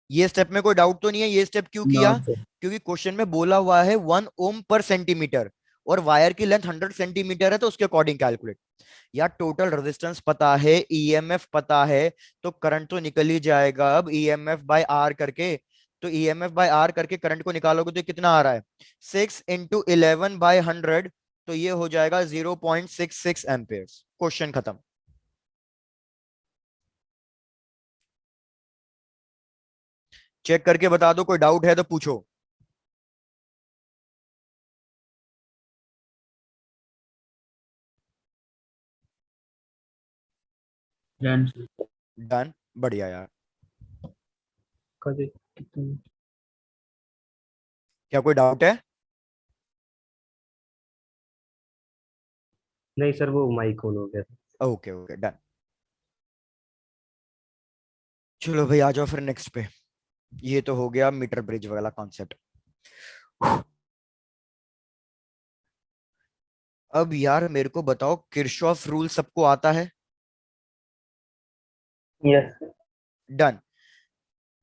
ये स्टेप में कोई डाउट तो नहीं है? ये स्टेप क्यों किया? No, sir. क्योंकि क्वेश्चन में बोला हुआ है 1 ohm/सेंटीमीटर और वायर की लेंथ 100 सेंटीमीटर है, तो उसके अकॉर्डिंग कैलकुलेट। या टोटल रेजिस्टेंस पता है, ईएमएफ पता है, तो करंट तो निकल ही जाएगा अब ईएमएफ/आर करके। तो ईएमएफ/आर करके करंट को निकालोगे तो कितना आ रहा है, 6 × 11/100, तो ये हो जाएगा 0.66 एम्पेयर्स। क्वेश्चन खत्म। चेक करके बता दो, कोई डाउट है तो पूछो। Done, sir. डन, बढ़िया यार। कभी कितने क्या कोई डाउट है? नहीं सर, वो माइक ऑन हो गया था। Okay okay done. चलो भाई आ जाओ फिर नेक्स्ट पे। ये तो हो गया मीटर ब्रिज वाला कॉन्सेप्ट। अब यार मेरे को बताओ, किरशॉफ रूल सबको आता है? Yes. डन।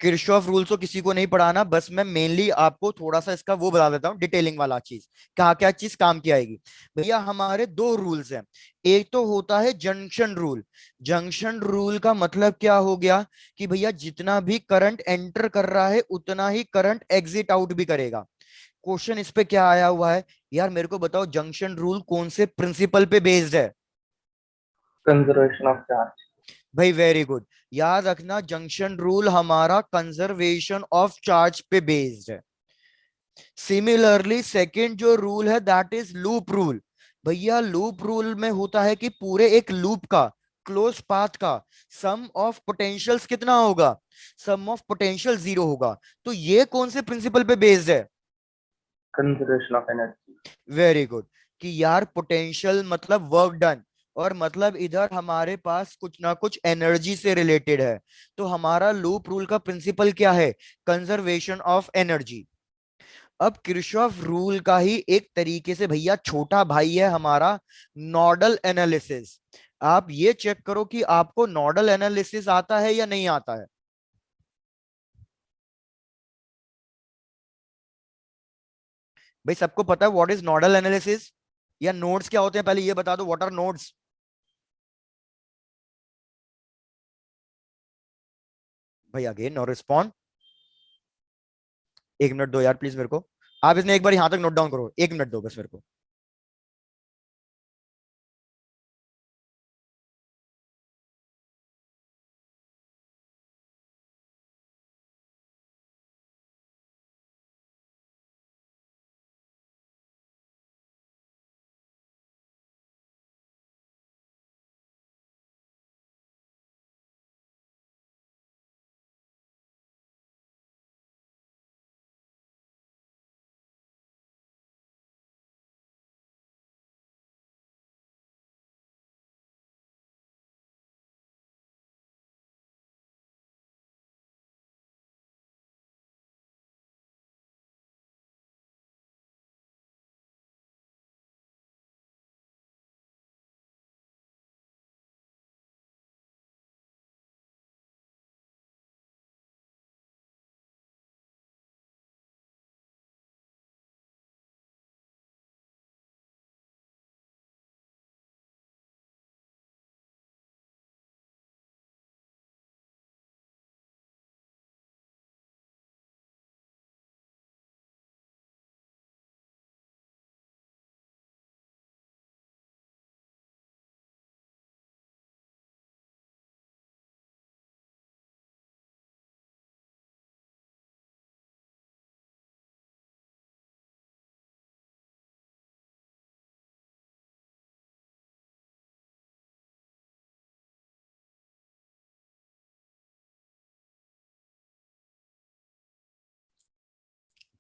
किरशॉफ रूल्स तो किसी को नहीं पढ़ाना, बस मैं मेनली आपको थोड़ा सा इसका वो बता देता हूँ, डिटेलिंग वाला चीज, कहा क्या चीज काम की आएगी। भैया हमारे दो रूल्स हैं। एक तो होता है जंक्शन रूल। जंक्शन रूल का मतलब क्या हो गया कि भैया जितना भी करंट एंटर कर रहा है उतना ही करंट एग्जिट आउट भी करेगा। क्वेश्चन इस पे क्या आया हुआ है, यार मेरे को बताओ जंक्शन रूल कौन से प्रिंसिपल पे बेस्ड है? Conservation of charge. भाई वेरी गुड। याद रखना जंक्शन रूल हमारा कंजर्वेशन ऑफ चार्ज पे बेस्ड है। सिमिलरली सेकंड जो रूल है दैट इज लूप रूल। भैया लूप रूल में होता है कि पूरे एक लूप का, क्लोज पाथ का सम ऑफ पोटेंशियल्स कितना होगा, सम ऑफ पोटेंशियल 0 होगा। तो ये कौन से प्रिंसिपल पे बेस्ड है? Conservation of energy. Very good. कि यार पोटेंशियल मतलब वर्क डन, और मतलब इधर हमारे पास कुछ ना कुछ एनर्जी से रिलेटेड है। तो हमारा लूप रूल का प्रिंसिपल क्या है, कंजर्वेशन ऑफ एनर्जी। अब किरचॉफ रूल का ही एक तरीके से भैया छोटा भाई है हमारा नोडल एनालिसिस। आप ये चेक करो कि आपको नोडल एनालिसिस आता है या नहीं आता है। भाई सबको पता है व्हाट इज नोडल एनालिसिस, या नोड्स क्या होते हैं पहले ये बता दो, व्हाट आर नोड्स? भाई अगेन नो रिस्पॉन्ड। 1 मिनट दो यार प्लीज मेरे को। आप इसने एक बार यहां तक नोट डाउन करो, 1 मिनट दो बस मेरे को।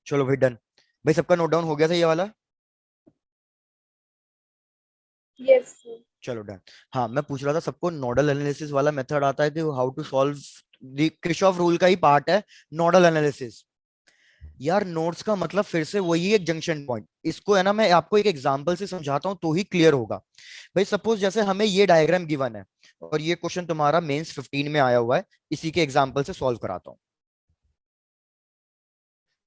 चलो भाई डन। भाई सबका नोट डाउन हो गया था ये वाला? Yes, sir. चलो डन। हाँ मैं पूछ रहा था सबको नोडल एनालिसिस वाला मेथड आता है कि how to solve the Kirchhoff rule का ही पार्ट है नोडल एनालिसिस। यार नोड्स का मतलब फिर से वही एक जंक्शन पॉइंट, इसको है ना मैं आपको एक एग्जांपल से समझाता हूं तो ही क्लियर होगा। भाई सपोज जैसे हमें ये डायग्राम गिवन है और ये क्वेश्चन तुम्हारा मेंस 15 में आया हुआ है, इसी के एग्जांपल से सॉल्व कराता हूं।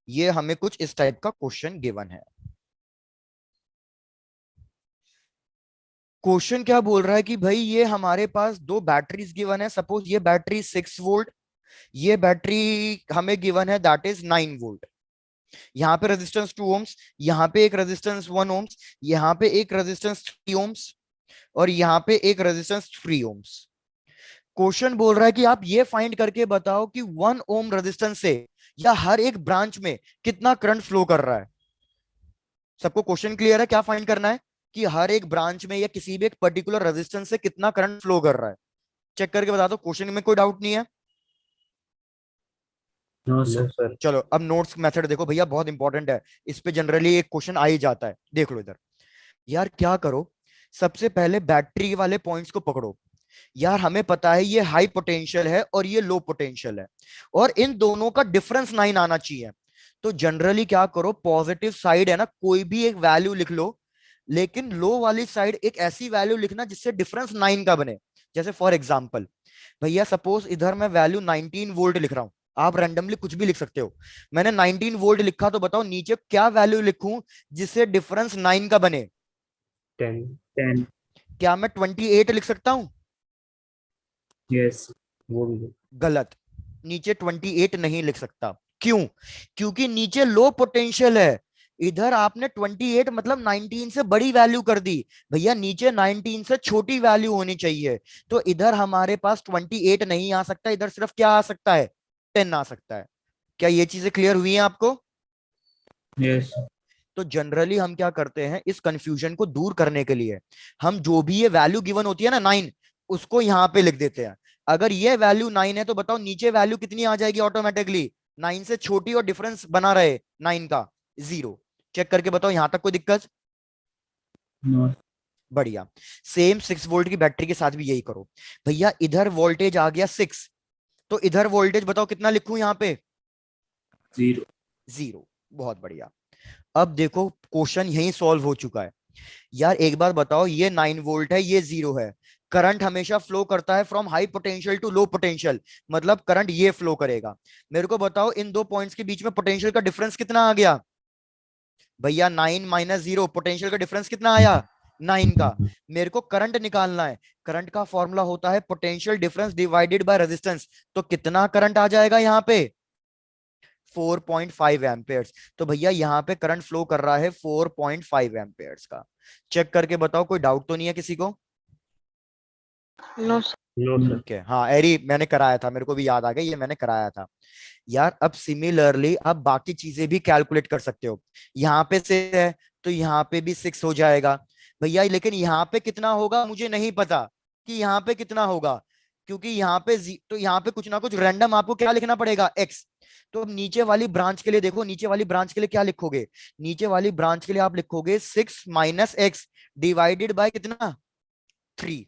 ये हमें कुछ इस टाइप का क्वेश्चन गिवन है। क्वेश्चन क्या बोल रहा है कि भाई ये हमारे पास दो बैटरीज गिवन है, सपोज ये बैटरी 6 वोल्ट, ये बैटरी हमें गिवन है दैट इज 9 वोल्ट। यहाँ पे रेजिस्टेंस 2 ओम्स, यहाँ पे एक रेजिस्टेंस 1 ओम्स, यहाँ पे एक रेजिस्टेंस 3 ओम्स और यहाँ पे एक रेजिस्टेंस 3 ओम्स। क्वेश्चन बोल रहा है कि आप ये फाइंड करके बताओ कि 1 ओम रेजिस्टेंस से या हर एक ब्रांच में कितना करंट फ्लो कर रहा है। सबको क्वेश्चन क्लियर है? क्या फाइंड करना है कि हर एक ब्रांच में या किसी भी एक पर्टिकुलर रेजिस्टेंस से कितना करंट फ्लो कर रहा है। चेक करके बता दो, क्वेश्चन में कोई डाउट नहीं है? No no sir. सर। चलो अब नोट्स मेथड देखो भैया, बहुत इंपॉर्टेंट है, इस पे जनरली एक क्वेश्चन आ ही जाता है। देख लो इधर। यार क्या करो, सबसे पहले बैटरी वाले पॉइंट्स को पकड़ो। यार हमें पता है ये हाई पोटेंशियल है और ये लो पोटेंशियल है और इन दोनों का डिफरेंस 9 आना चाहिए। तो जनरली क्या करो, पॉजिटिव साइड है ना कोई भी एक वैल्यू लिख लो, लेकिन लो वाली साइड एक ऐसी वैल्यू लिखना जिससे डिफरेंस 9 का बने। जैसे फॉर एग्जांपल भैया सपोज इधर मैं वैल्यू 19 वोल्ट लिख रहा हूं, आप रैंडमली कुछ भी लिख सकते हो। मैंने 19 वोल्ट लिखा तो बताओ नीचे क्या वैल्यू लिखूं जिससे डिफरेंस 9 का बने? 10। 10। क्या मैं 28 लिख सकता हूं? यस। वो भी दो। गलत, नीचे 28 नहीं लिख सकता। क्यों? क्योंकि नीचे लो पोटेंशियल है। इधर आपने 28 मतलब 19 से बड़ी वैल्यू कर दी, भैया नीचे 19 से छोटी वैल्यू होनी चाहिए। तो इधर हमारे पास 28 नहीं आ सकता, इधर सिर्फ क्या आ सकता है? 10 आ सकता है। क्या ये चीजें क्लियर हुई हैं आपको? यस। तो जनरली हम क्या करते हैं इस कंफ्यूजन को दूर करने के लिए, हम जो भी ये वैल्यू गिवन होती है ना 9, उसको यहाँ पे लिख देते हैं। अगर ये वैल्यू 9 है तो बताओ नीचे वैल्यू कितनी आ जाएगी ऑटोमेटिकली? 9 से छोटी और डिफरेंस बना रहे 9 का 0। चेक करके बताओ यहां तक कोई दिक्कत? नो। बढ़िया। सेम 6 वोल्ट की बैटरी के साथ भी यही करो। भैया इधर वोल्टेज आ गया 6, तो इधर वोल्टेज बताओ कितना लिखूं यहाँ पे? 0। 0। बहुत बढ़िया। अब देखो क्वेश्चन यही सॉल्व हो चुका है। यार एक बार बताओ, ये 9 वोल्ट है, ये 0 है। करंट हमेशा फ्लो करता है from high potential to low potential, मतलब करंट ये फ्लो करेगा। मेरे को बताओ इन दो पॉइंट्स के बीच में पोटेंशियल का डिफरेंस कितना आ गया? भैया 9 माइनस 0, पोटेंशियल का डिफरेंस कितना आया? 9 का। मेरे को करंट निकालना है, करंट का फॉर्मूला होता है potential difference divided by resistance. तो कितना करंट आ जाएगा यहाँ पे? 4.5 एम्पेयर्स। तो भैया यहाँ पे करंट फ्लो कर रहा है 4.5 एम्पेयर्स का। चेक करके बताओ कोई डाउट तो नहीं है किसी को? No, sir. No sir. Okay हाँ एरी मैंने कराया था, मेरे को भी याद आ गया, ये मैंने कराया था। यार अब सिमिलरली आप बाकी चीजें भी कैलकुलेट कर सकते हो। यहाँ पे 6 है तो यहाँ पे भी 6 हो जाएगा भैया, लेकिन यहाँ पे कितना होगा मुझे नहीं पता कि यहाँ पे कितना होगा, क्योंकि यहाँ पे तो यहाँ पे कुछ ना कुछ रैंडम आपको क्या लिखना पड़ेगा? x। तो अब नीचे वाली ब्रांच के लिए देखो, नीचे वाली ब्रांच के लिए क्या लिखोगे? नीचे वाली ब्रांच के लिए आप लिखोगे 6 माइनस एक्स डिवाइडेड बाय कितना? 3।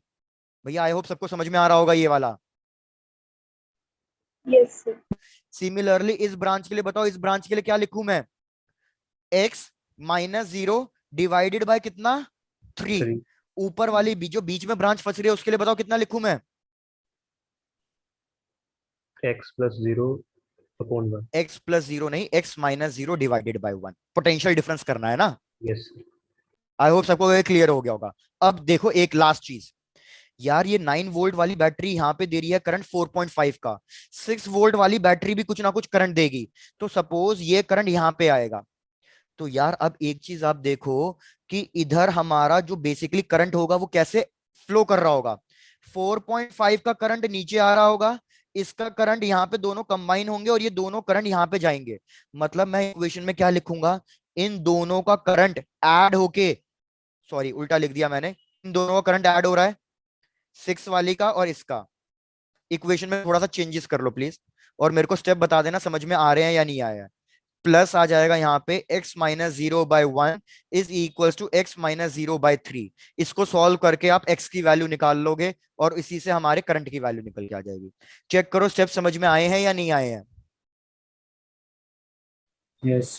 भैया आई होप सबको समझ में आ रहा होगा ये वाला। Yes, sir. सिमिलरली इस ब्रांच के लिए बताओ, इस ब्रांच के लिए क्या लिखूं मैं? x माइनस 0 डिवाइडेड बाय कितना? 3। 3। ऊपर वाली जो बीच में ब्रांच फंस रही है उसके लिए बताओ कितना लिखूं मैं? x plus 0 upon 1। x plus 0 नहीं, x minus 0 divided by 1। Potential difference करना है ना। यस। आई होप सबको ये क्लियर हो गया होगा। अब देखो एक लास्ट चीज, यार ये 9 वोल्ट वाली बैटरी यहाँ पे दे रही है करंट 4.5 का, 6 वोल्ट वाली बैटरी भी कुछ ना कुछ करंट देगी। तो सपोज ये करंट यहाँ पे आएगा, तो यार अब एक चीज आप देखो कि इधर हमारा जो बेसिकली करंट होगा वो कैसे फ्लो कर रहा होगा? 4.5 का करंट नीचे आ रहा होगा, इसका करंट यहाँ पे दोनों कंबाइन होंगे और ये दोनों करंट यहाँ पे जाएंगे। मतलब मैं इक्वेशन में क्या लिखूंगा? इन दोनों का करंट ऐड होके, सॉरी उल्टा लिख दिया मैंने, इन दोनों का करंट ऐड हो रहा है 6 वाली का और इसका। इक्वेशन में थोड़ा सा चेंजेस कर लो प्लीज, और मेरे को स्टेप बता देना समझ में आ रहे हैं या नहीं आया है। प्लस आ जाएगा यहाँ पे x minus 0/1 is equal to x minus 0/3। इसको सॉल्व करके आप x की वैल्यू निकाल लोगे और इसी से हमारे करंट की वैल्यू निकल के आ जाएगी। चेक करो स्टेप समझ में आए हैं या नहीं आए हैं। Yes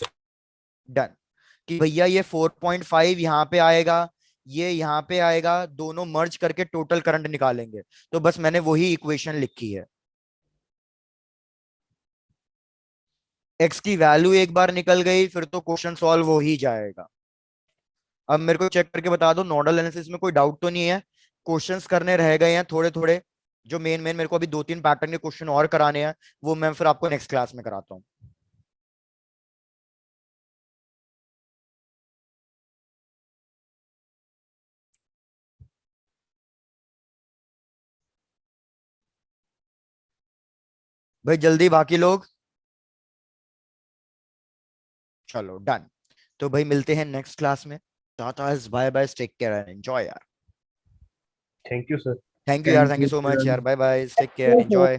done. कि भैया ये 4.5 यहाँ पे आएगा, ये यहाँ पे आएगा, दोनों मर्ज करके टोटल करंट निकालेंगे। तो बस मैंने वही इक्वेशन लिखी है। x की वैल्यू एक बार निकल गई फिर तो क्वेश्चन सॉल्व हो ही जाएगा। अब मेरे को चेक करके बता दो नोडल एनालिसिस में कोई डाउट तो नहीं है। क्वेश्चंस करने रह गए हैं थोड़े थोड़े, जो मेन मेरे को अभी 2-3 पैटर्न के क्वेश्चन और कराने हैं, वो मैं फिर आपको नेक्स्ट क्लास में कराता हूँ। भाई जल्दी बाकी लोग। चलो डन। तो भाई मिलते हैं नेक्स्ट क्लास में। Tata, bye bye, take care and enjoy यार। Thank you sir. Thank you यार, thank you thank so you much यार, bye bye, take care, enjoy.